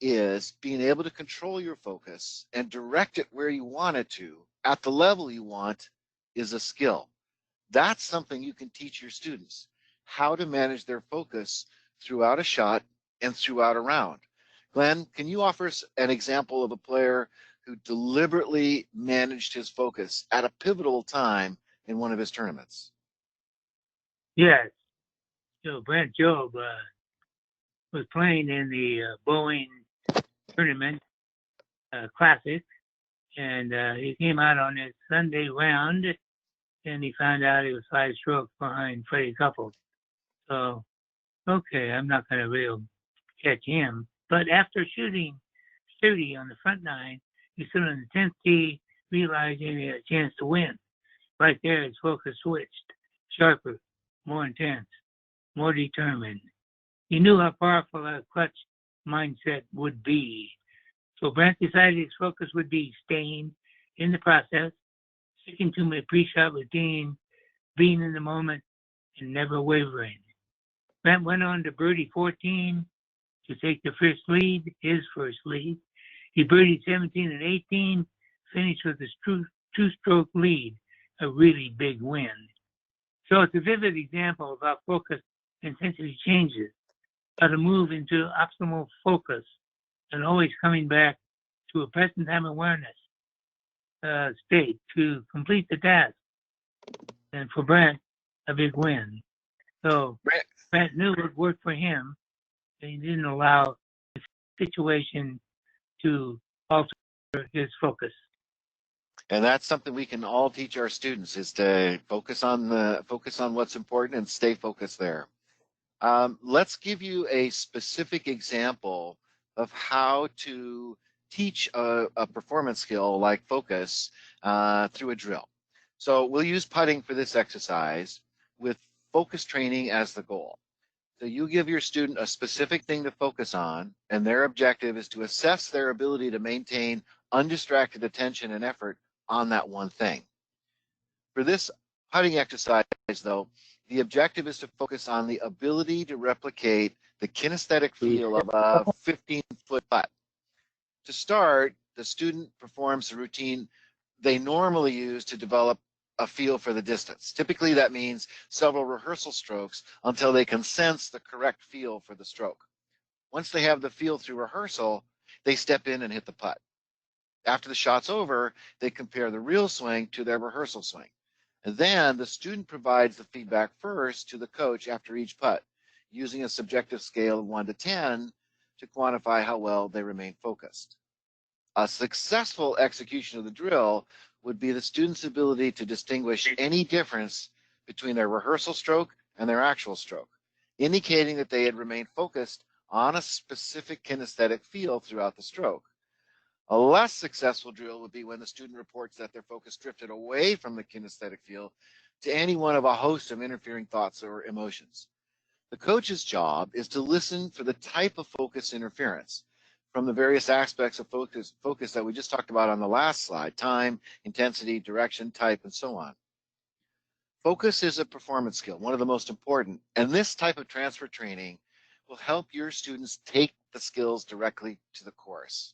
is being able to control your focus and direct it where you want it to at the level you want is a skill. That's something you can teach your students, how to manage their focus throughout a shot and throughout a round. Glen, can you offer us an example of a player who deliberately managed his focus at a pivotal time in one of his tournaments? Yes. So Brent Job was playing in the Boeing tournament classic, and he came out on his Sunday round, and he found out he was 5 strokes behind Freddie Couples. So, okay, I'm not going to really catch him. But after shooting 30 on the front 9, he stood on the 10th tee, realizing he had a chance to win. Right there, his focus switched. Sharper, more intense, more determined. He knew how powerful a clutch mindset would be. So Brent decided his focus would be staying in the process, sticking to my pre-shot routine, being in the moment, and never wavering. Brent went on to birdie 14 to take the first lead, his first lead. He birdied 17 and 18, finished with a two-stroke lead, a really big win. So it's a vivid example of how focus intensity changes, how to move into optimal focus and always coming back to a present time awareness state to complete the task. And for Brent, a big win. So Brent knew it worked for him, and he didn't allow the situation to alter his focus. And that's something we can all teach our students, is to focus on what's important and stay focused there. Let's give you a specific example of how to teach a performance skill like focus through a drill. So we'll use putting for this exercise with focus training as the goal. So you give your student a specific thing to focus on, and their objective is to assess their ability to maintain undistracted attention and effort on that one thing. For this putting exercise, though, the objective is to focus on the ability to replicate the kinesthetic feel of a 15-foot putt. To start, the student performs the routine they normally use to develop a feel for the distance. Typically, that means several rehearsal strokes until they can sense the correct feel for the stroke. Once they have the feel through rehearsal, they step in and hit the putt. After the shot's over, they compare the real swing to their rehearsal swing. And then the student provides the feedback first to the coach after each putt, using a subjective scale of 1 to 10 to quantify how well they remain focused. A successful execution of the drill would be the student's ability to distinguish any difference between their rehearsal stroke and their actual stroke, indicating that they had remained focused on a specific kinesthetic feel throughout the stroke. A less successful drill would be when the student reports that their focus drifted away from the kinesthetic feel to any one of a host of interfering thoughts or emotions. The coach's job is to listen for the type of focus interference from the various aspects of focus that we just talked about on the last slide: time, intensity, direction, type, and so on. Focus is a performance skill, one of the most important, and this type of transfer training will help your students take the skills directly to the course.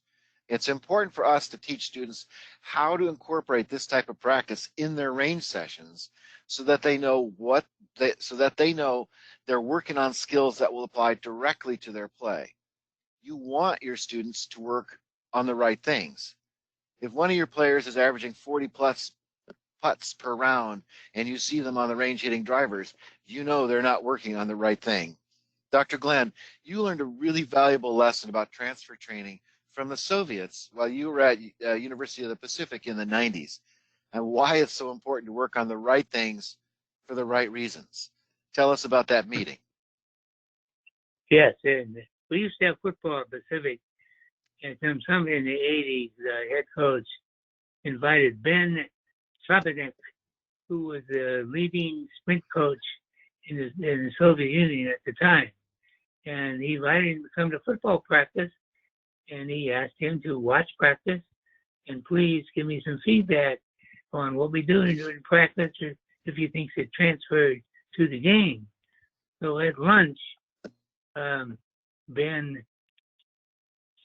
It's important for us to teach students how to incorporate this type of practice in their range sessions so that they know they're working on skills that will apply directly to their play. You want your students to work on the right things. If one of your players is averaging 40 plus putts per round and you see them on the range hitting drivers, you know they're not working on the right thing. Dr. Glen, you learned a really valuable lesson about transfer training from the Soviets while you were at University of the Pacific in the 90s, and why it's so important to work on the right things for the right reasons. Tell us about that meeting. Yes, and we used to have football at Pacific, and sometime in the 80s, the head coach invited Ben Sopotnik, who was the leading sprint coach in the Soviet Union at the time. And he invited him to come to football practice, and he asked him to watch practice and please give me some feedback on what we do during practice, or if he thinks it transferred to the game. So at lunch, Ben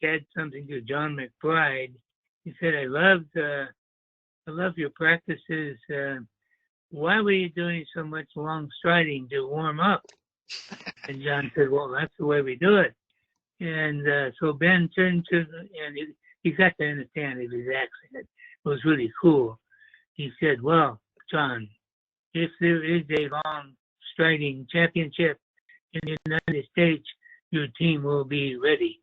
said something to John McBride. He said, I love your practices. Why were you doing so much long striding to warm up? And John said, well, that's the way we do it. And so Ben turned to, and he got to understand his accent. It was really cool. He said, well, John, if there is a long striding championship in the United States, your team will be ready.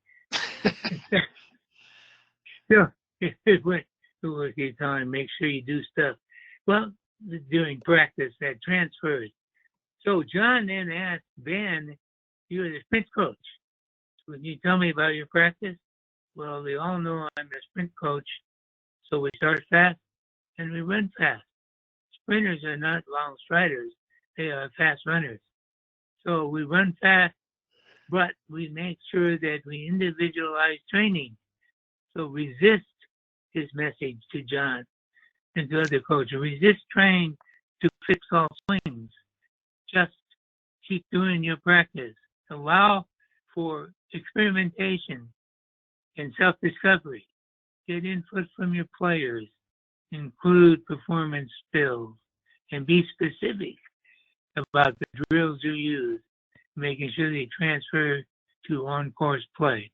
So it went to his time, make sure you do stuff. Well, during practice, that transfers. So John then asked Ben, you're the sprint coach. Would you tell me about your practice? Well, they all know I'm the sprint coach. So we start fast and we run fast. Sprinters are not long striders. They are fast runners. So we run fast, but we make sure that we individualize training. So resist his message to John and to other coaches. Resist trying to fix all swings. Just keep doing your practice. Allow for experimentation and self-discovery. Get input from your players. Include performance skills and be specific about the drills you use, making sure they transfer to on-course play.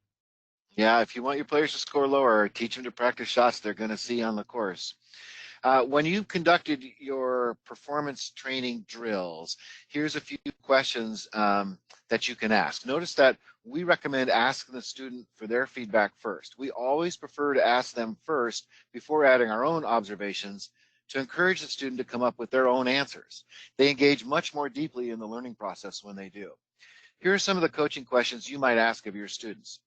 Yeah, if you want your players to score lower, teach them to practice shots they're going to see on the course. When you conducted your performance training drills, here's a few questions that you can ask. Notice that we recommend asking the student for their feedback first. We always prefer to ask them first before adding our own observations to encourage the student to come up with their own answers. They engage much more deeply in the learning process when they do. Here are some of the coaching questions you might ask of your students.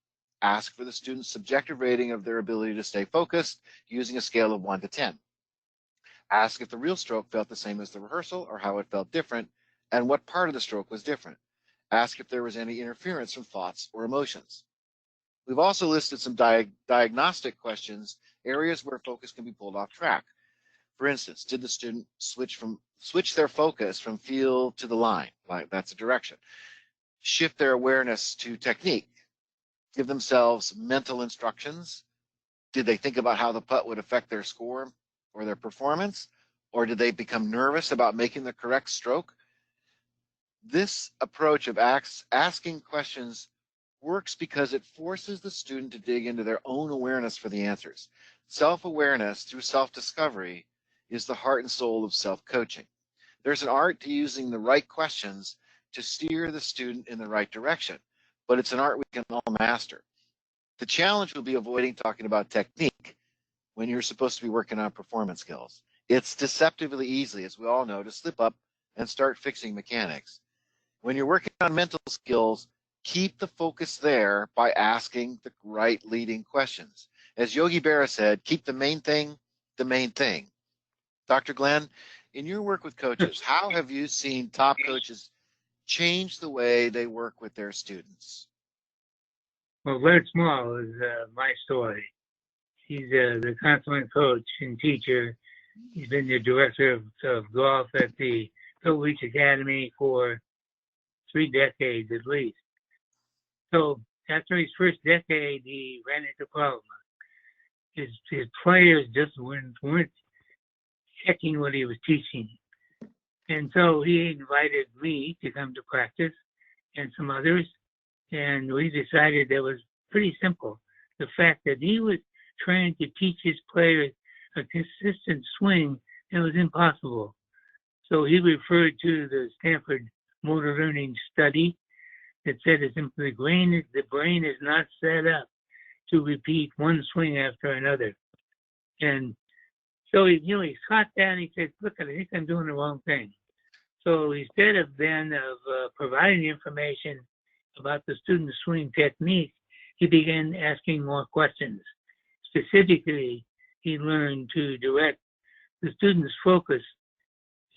Ask for the student's subjective rating of their ability to stay focused using a scale of 1 to 10. Ask if the real stroke felt the same as the rehearsal or how it felt different and what part of the stroke was different. Ask if there was any interference from thoughts or emotions. We've also listed some diagnostic questions, areas where focus can be pulled off track. For instance, did the student switch their focus from feel to the line? Like that's a direction. Shift their awareness to technique. Give themselves mental instructions. Did they think about how the putt would affect their score or their performance? Or did they become nervous about making the correct stroke? This approach of asking questions works because it forces the student to dig into their own awareness for the answers. Self-awareness through self-discovery is the heart and soul of self-coaching. There's an art to using the right questions to steer the student in the right direction, but it's an art we can all master. The challenge will be avoiding talking about technique when you're supposed to be working on performance skills. It's deceptively easy, as we all know, to slip up and start fixing mechanics. When you're working on mental skills, keep the focus there by asking the right leading questions. As Yogi Berra said, keep the main thing the main thing. Dr. Glen, in your work with coaches, how have you seen top coaches change the way they work with their students? Well, Glen Small is my story. He's the consummate coach and teacher. He's been the director of golf at the Pebble Beach Academy for 3 decades at least. So after his first decade, he ran into problems. His players just weren't checking what he was teaching. And so he invited me to come to practice and some others. And we decided that was pretty simple. The fact that he was trying to teach his players a consistent swing, it was impossible. So he referred to the Stanford motor learning study that said it simply the brain is not set up to repeat one swing after another. And so he caught that and he said, look, I think I'm doing the wrong thing. So instead of providing information about the student's swing technique, he began asking more questions. Specifically, he learned to direct the student's focus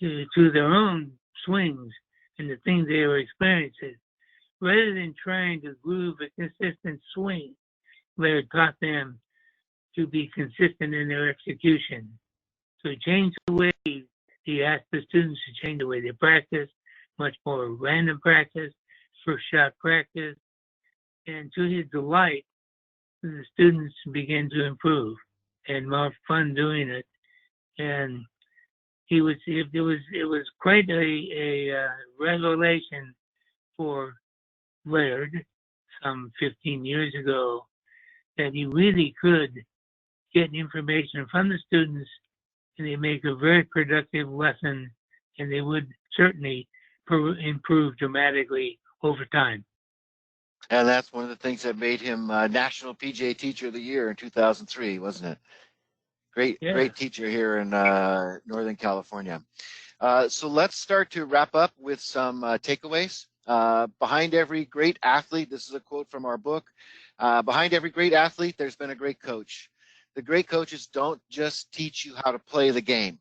to their own swings and the things they were experiencing. Rather than trying to groove a consistent swing, Laird taught them to be consistent in their execution. So he changed the way he asked the students to change the way they practice, much more random practice, first shot practice, and to his delight, the students began to improve and more fun doing it. And it was quite a revelation for Laird some 15 years ago that he really could get information from the students and they make a very productive lesson and they would certainly improve dramatically over time. And that's one of the things that made him National PGA Teacher of the Year in 2003, wasn't it? Great teacher here in Northern California. So let's start to wrap up with some takeaways. Behind every great athlete, this is a quote from our book, behind every great athlete, there's been a great coach. The great coaches don't just teach you how to play the game.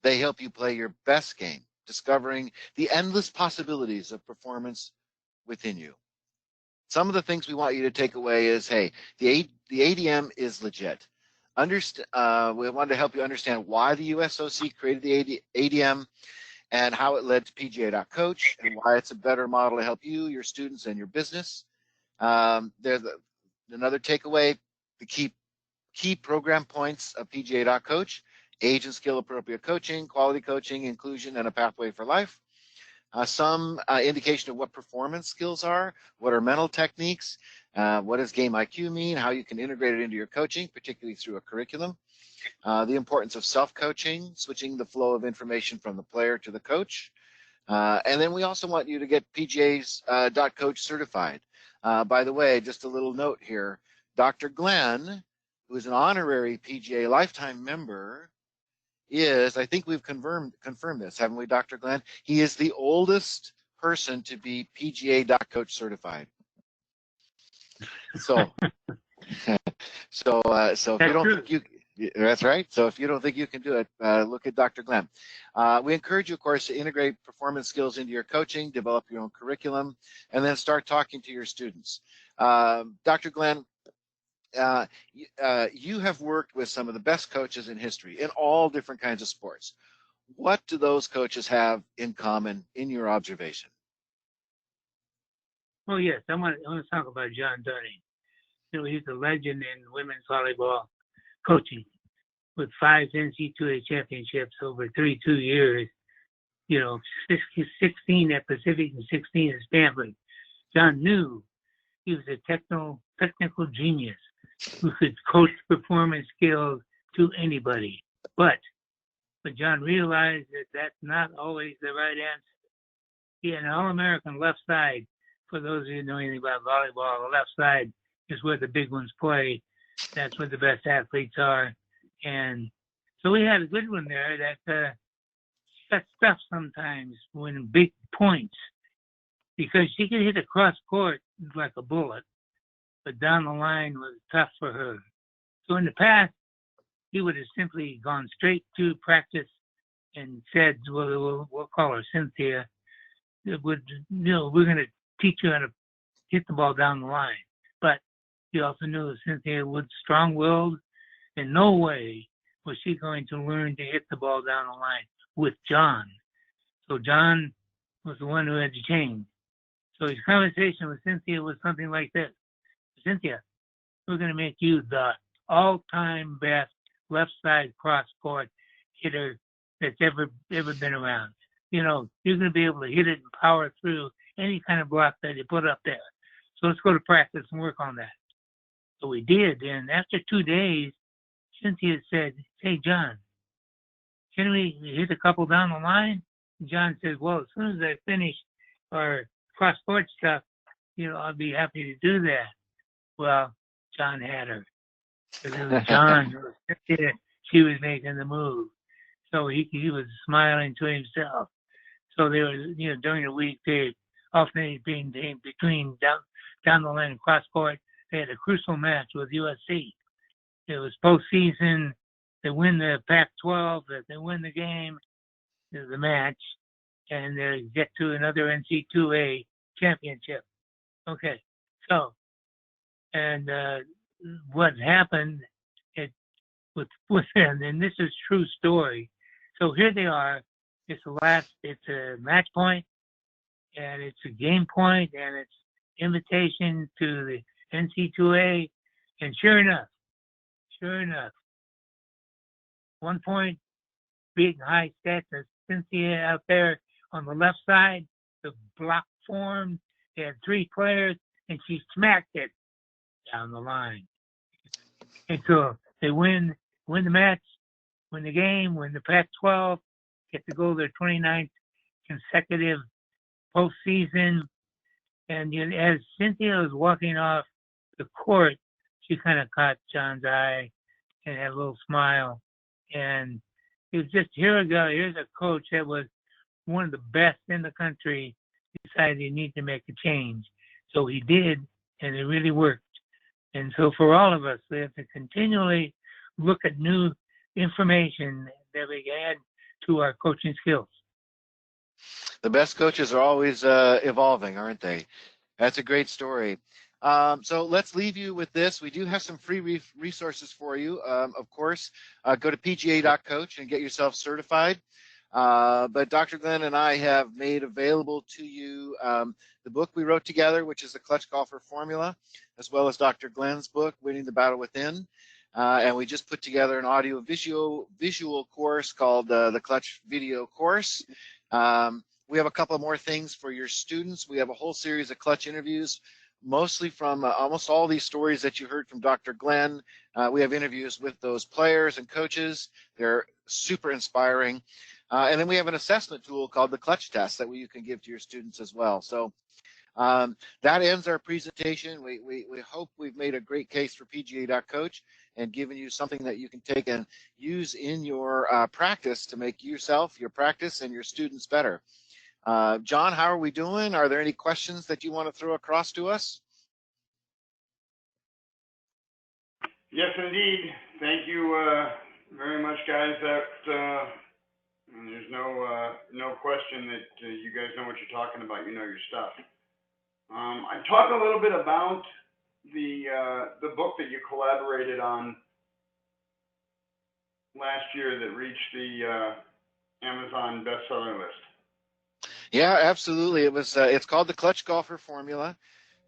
They help you play your best game, discovering the endless possibilities of performance within you. Some of the things we want you to take away is, hey, the ADM is legit. We wanted to help you understand why the USOC created the ADM and how it led to PGA.Coach and why it's a better model to help you, your students, and your business. There's another takeaway, the key program points of PGA.Coach: age and skill appropriate coaching, quality coaching, inclusion, and a pathway for life. Some indication of what performance skills are, what are mental techniques, what does game IQ mean, how you can integrate it into your coaching, particularly through a curriculum. The importance of self-coaching, switching the flow of information from the player to the coach. And then we also want you to get PGA's .Coach certified. By the way, just a little note here, Dr. Glen, who is an honorary PGA lifetime member, I think we've confirmed this, haven't we, Dr. Glen? He is the oldest person to be PGA.Coach certified. So, if you don't think that's right. So if you don't think you can do it, look at Dr. Glen. We encourage you, of course, to integrate performance skills into your coaching, develop your own curriculum, and then start talking to your students. Dr. Glen, you have worked with some of the best coaches in history in all different kinds of sports. What do those coaches have in common in your observation? Well, yes, I want to talk about John Dunning. You know, he's a legend in women's volleyball coaching with 5 NC2A championships over 32 years. You know, 16 at Pacific and 16 at Stanford. John knew he was a technical genius who could coach performance skills to anybody. But John realized that that's not always the right answer. He had an All-American left side. For those of you who know anything about volleyball, the left side is where the big ones play. That's where the best athletes are. And so we had a good one there that got stuff sometimes when big points, because she could hit across court like a bullet, but down the line was tough for her. So in the past, he would have simply gone straight to practice and said, well, we'll call her Cynthia. We're going to teach you how to hit the ball down the line. But he also knew that Cynthia was strong-willed. In no way was she going to learn to hit the ball down the line with John. So John was the one who had to change. So his conversation with Cynthia was something like this. Cynthia, we're going to make you the all-time best left side cross-court hitter that's ever been around. You know, you're going to be able to hit it and power through any kind of block that you put up there. So let's go to practice and work on that. So we did, and after 2 days, Cynthia said, hey, John, can we hit a couple down the line? And John said, well, as soon as I finish our cross-court stuff, you know, I'll be happy to do that. Well, John had her. Because it was John, she was making the move. So he was smiling to himself. So they were, you know, during the week, they alternated between down the line and cross court. They had a crucial match with USC. It was postseason. They win the Pac-12. If they win the game, the match, and they get to another NC2A championship. Okay, so, and what happened with them, and this is true story. So here they are. It's a match point, and it's a game point, and it's invitation to the NC2A, and sure enough, 1 point, big high stats, and Cynthia out there on the left side, the block formed, they had 3 players, and she smacked it down the line. And so they win the match, win the game, win the Pac-12, get to go their 29th consecutive postseason. And as Cynthia was walking off the court, she kind of caught John's eye and had a little smile. And it was just here's a coach that was one of the best in the country, decided he needed to make a change. So he did, and it really worked. And so for all of us, we have to continually look at new information that we add to our coaching skills. The best coaches are always evolving, aren't they? That's a great story. So let's leave you with this. We do have some free resources for you. Of course, go to pga.coach and get yourself certified. But Dr. Glen and I have made available to you the book we wrote together, which is the Clutch Golfer Formula, as well as Dr. Glen's book, Winning the Battle Within. And we just put together an audio-visual course called the Clutch Video Course. We have a couple more things for your students. We have a whole series of Clutch interviews, mostly from almost all these stories that you heard from Dr. Glen. We have interviews with those players and coaches. They're super inspiring. And then we have an assessment tool called the Clutch Test that you can give to your students as well. So that ends our presentation. We hope we've made a great case for PGA Coach and given you something that you can take and use in your practice to make yourself, your practice, and your students better. John, how are we doing? Are there any questions that you want to throw across to us? Yes, indeed. Thank you very much, guys. There's no question that you guys know what you're talking about. You know your stuff. I talked a little bit about the book that you collaborated on last year that reached the Amazon bestseller list. Yeah, absolutely. It was. It's called the Clutch Golfer Formula.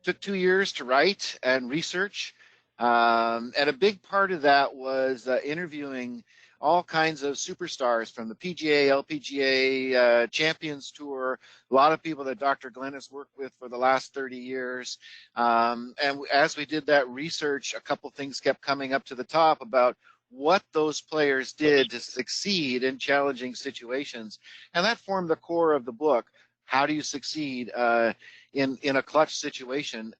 Took 2 years to write and research, and a big part of that was interviewing all kinds of superstars from the PGA, LPGA, Champions Tour, a lot of people that Dr. Glen has worked with for the last 30 years. And as we did that research, a couple things kept coming up to the top about what those players did to succeed in challenging situations. And that formed the core of the book. How do you succeed in a clutch situation?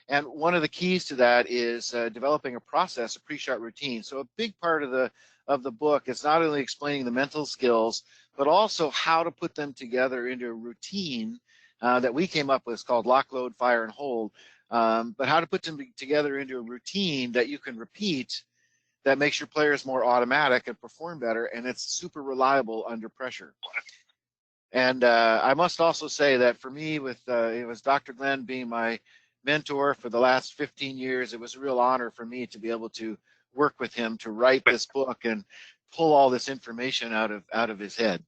And one of the keys to that is developing a process, a pre-shot routine. So a big part of the book is not only explaining the mental skills, but also how to put them together into a routine that we came up with. It's called Lock, Load, Fire, and Hold. But how to put them together into a routine that you can repeat that makes your players more automatic and perform better, and it's super reliable under pressure. And I must also say that for me, with it was Dr. Glen being my mentor for the last 15 years, it was a real honor for me to be able to work with him to write this book and pull all this information out of his head.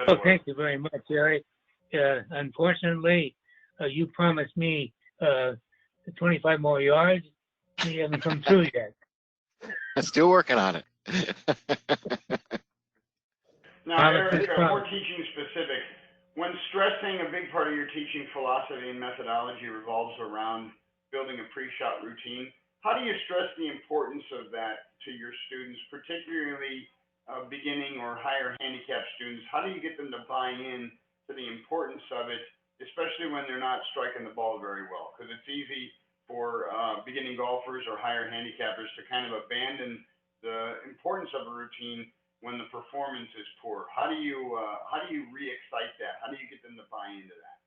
Oh, thank you very much, Eric. Unfortunately, you promised me 25 more yards. You haven't come through yet. I'm still working on it. Now, Eric, more teaching specific. When stressing, a big part of your teaching philosophy and methodology revolves around building a pre-shot routine. How do you stress the importance of that to your students, particularly beginning or higher handicap students? How do you get them to buy in to the importance of it, especially when they're not striking the ball very well? Because it's easy for beginning golfers or higher handicappers to kind of abandon the importance of a routine when the performance is poor. How do you re-excite that? How do you get them to buy into that?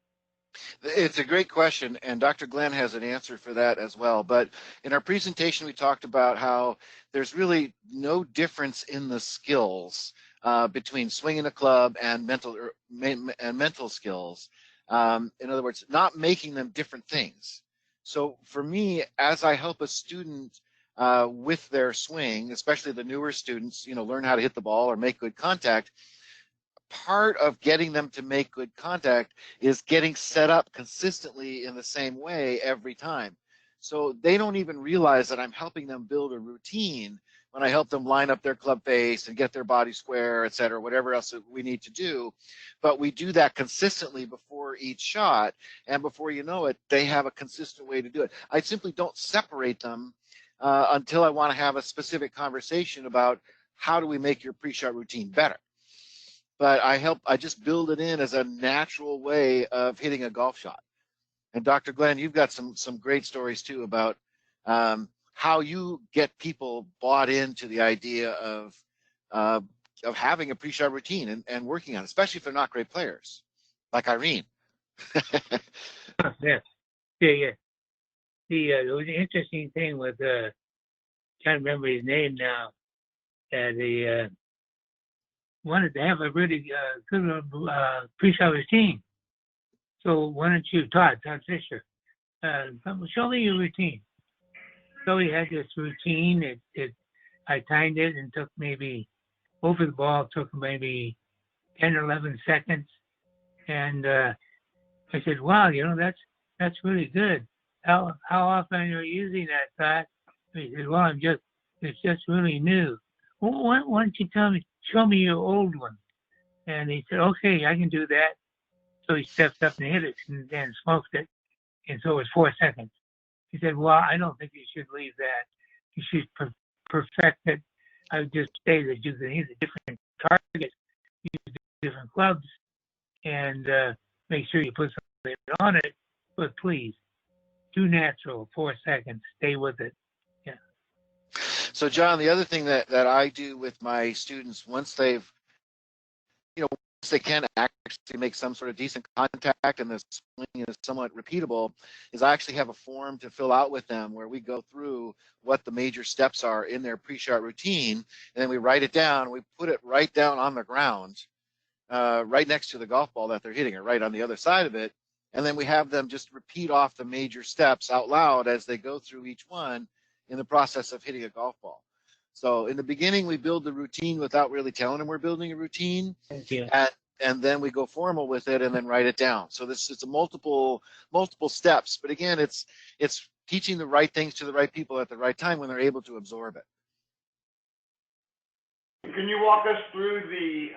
It's a great question, and Dr. Glen has an answer for that as well. But in our presentation, we talked about how there's really no difference in the skills between swinging a club and mental skills. In other words, not making them different things. So for me, as I help a student with their swing, especially the newer students, learn how to hit the ball or make good contact, part of getting them to make good contact is getting set up consistently in the same way every time. So they don't even realize that I'm helping them build a routine when I help them line up their club face and get their body square, et cetera, whatever else we need to do. But we do that consistently before each shot, and before you know it, they have a consistent way to do it. I simply don't separate them until I want to have a specific conversation about how do we make your pre-shot routine better. But I just build it in as a natural way of hitting a golf shot. And Dr. Glen, you've got some great stories too about how you get people bought into the idea of having a pre-shot routine and working on it, especially if they're not great players, like Irene. Yeah. The interesting thing with can't remember his name now. He wanted to have a really good pre-shot routine. So why don't you, Todd Fisher, show me your routine. So he had this routine. I timed it and took maybe over the ball took maybe 10 or 11 seconds. And I said, wow, that's really good. How often are you using that, Todd? He said, well, it's just really new. Well, why don't you show me your old one? And he said, okay, I can do that. So he stepped up and hit it and then smoked it. And so it was 4 seconds. He said, well, I don't think you should leave that. You should perfect it. I would just say that you can use different targets, use different clubs, and make sure you put something on it. But please, do natural, 4 seconds. Stay with it. Yeah. So, John, the other thing that I do with my students, once they can actually make some sort of decent contact and the swing is somewhat repeatable, is I actually have a form to fill out with them where we go through what the major steps are in their pre-shot routine, and then we write it down. We put it right down on the ground, right next to the golf ball that they're hitting, or right on the other side of it, and then we have them just repeat off the major steps out loud as they go through each one in the process of hitting a golf ball. So in the beginning, we build the routine without really telling them we're building a routine. Thank you. And then we go formal with it and then write it down. So it's a multiple steps. But again, it's teaching the right things to the right people at the right time when they're able to absorb it. Can you walk us through the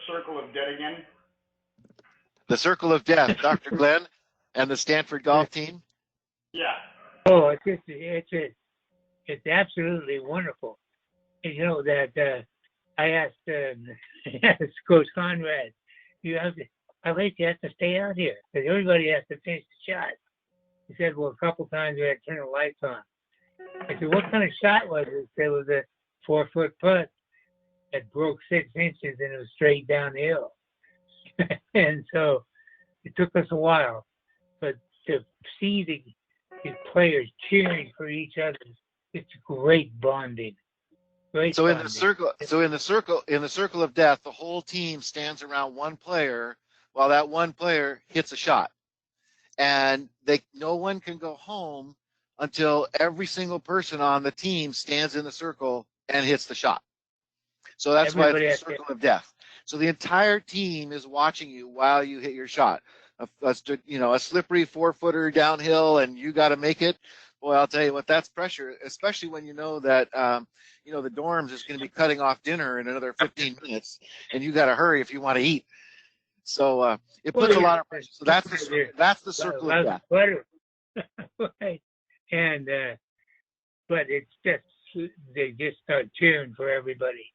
circle of death again? The circle of death, Dr. Glen and the Stanford golf team. Yeah. Oh, it's absolutely wonderful. And you know that I asked Coach Conrad, how late do you have to stay out here? Because everybody has to finish the shot. He said, well, a couple times we had to turn the lights on. I said, what kind of shot was it? It was a 4-foot putt that broke 6 inches and it was straight downhill. And so it took us a while, but to see the players cheering for each other, it's great bonding. So in the circle of death, the whole team stands around one player while that one player hits a shot, and no one can go home until every single person on the team stands in the circle and hits the shot. So that's why it's the circle of death. So the entire team is watching you while you hit your shot. A slippery 4-footer downhill, and you got to make it. Boy, I'll tell you what, that's pressure, especially when you know that, the dorms is going to be cutting off dinner in another 15 minutes, and you got to hurry if you want to eat. So it puts a lot of pressure. So that's the circle of death. Right. And but it's just, they just start cheering for everybody.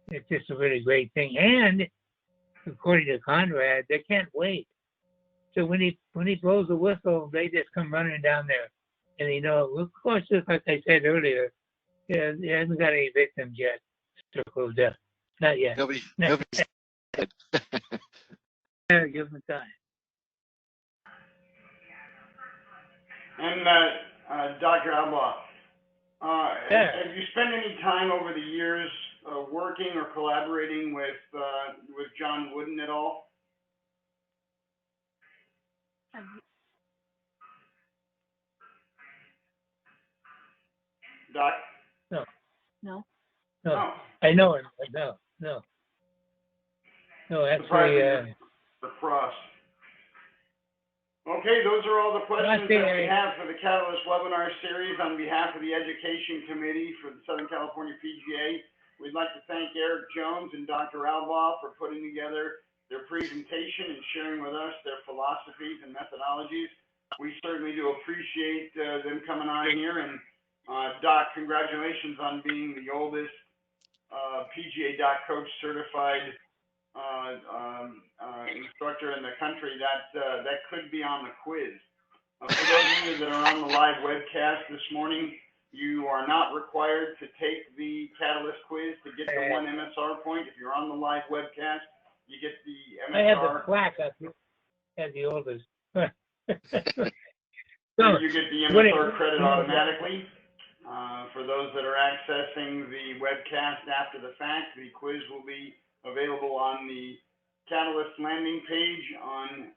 It's just a really great thing. And according to Conrad, they can't wait. So when he blows the whistle, they just come running down there. And of course, just like I said earlier, he hasn't got any victims yet. Circle of death. Not yet. He'll be Give him time. And Dr. Albaugh, have you spent any time over the years working or collaborating with John Wooden at all? Doc? No. I know him, but no. No, actually. Cross. Okay, those are all the questions that we have for the Catalyst webinar series on behalf of the Education Committee for the Southern California PGA. We'd like to thank Eric Jones and Dr. Albaugh for putting together their presentation and sharing with us their philosophies and methodologies. We certainly do appreciate them coming on here. And Doc, congratulations on being the oldest PGA Coach certified instructor in the country. That could be on the quiz. For those of you that are on the live webcast this morning, you are not required to take the Catalyst quiz to get the 1 MSR point. If you're on the live webcast, you get the MSR. I have the plaque up here as the oldest. So you get the MSR credit automatically. For those that are accessing the webcast after the fact, the quiz will be available on the Catalyst landing page on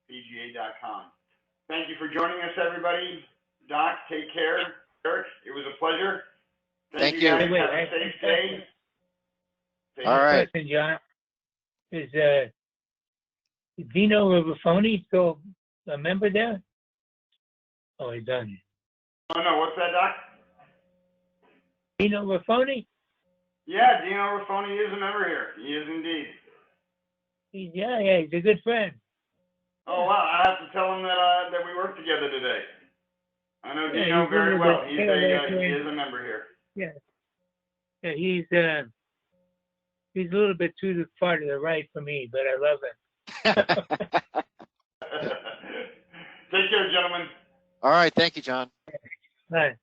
scpga.com. Thank you for joining us, everybody. Doc, take care. Eric, it was a pleasure. Thank you. Guys. Have a safe day. All right. Question, John, is Dino Rivafoni still a member there? Oh, he's done. Oh, no, what's that, Doc? Dino Rivafoni? Yeah, Dino Raffoni is a member here. He is indeed. Yeah, he's a good friend. Oh, wow, I have to tell him that we work together today. I know Yeah, Dino he's very one of well. the He Carroll is a member here. Yeah, he's a little bit too far to the right for me, but I love him. Take care, gentlemen. All right. Thank you, John. Bye.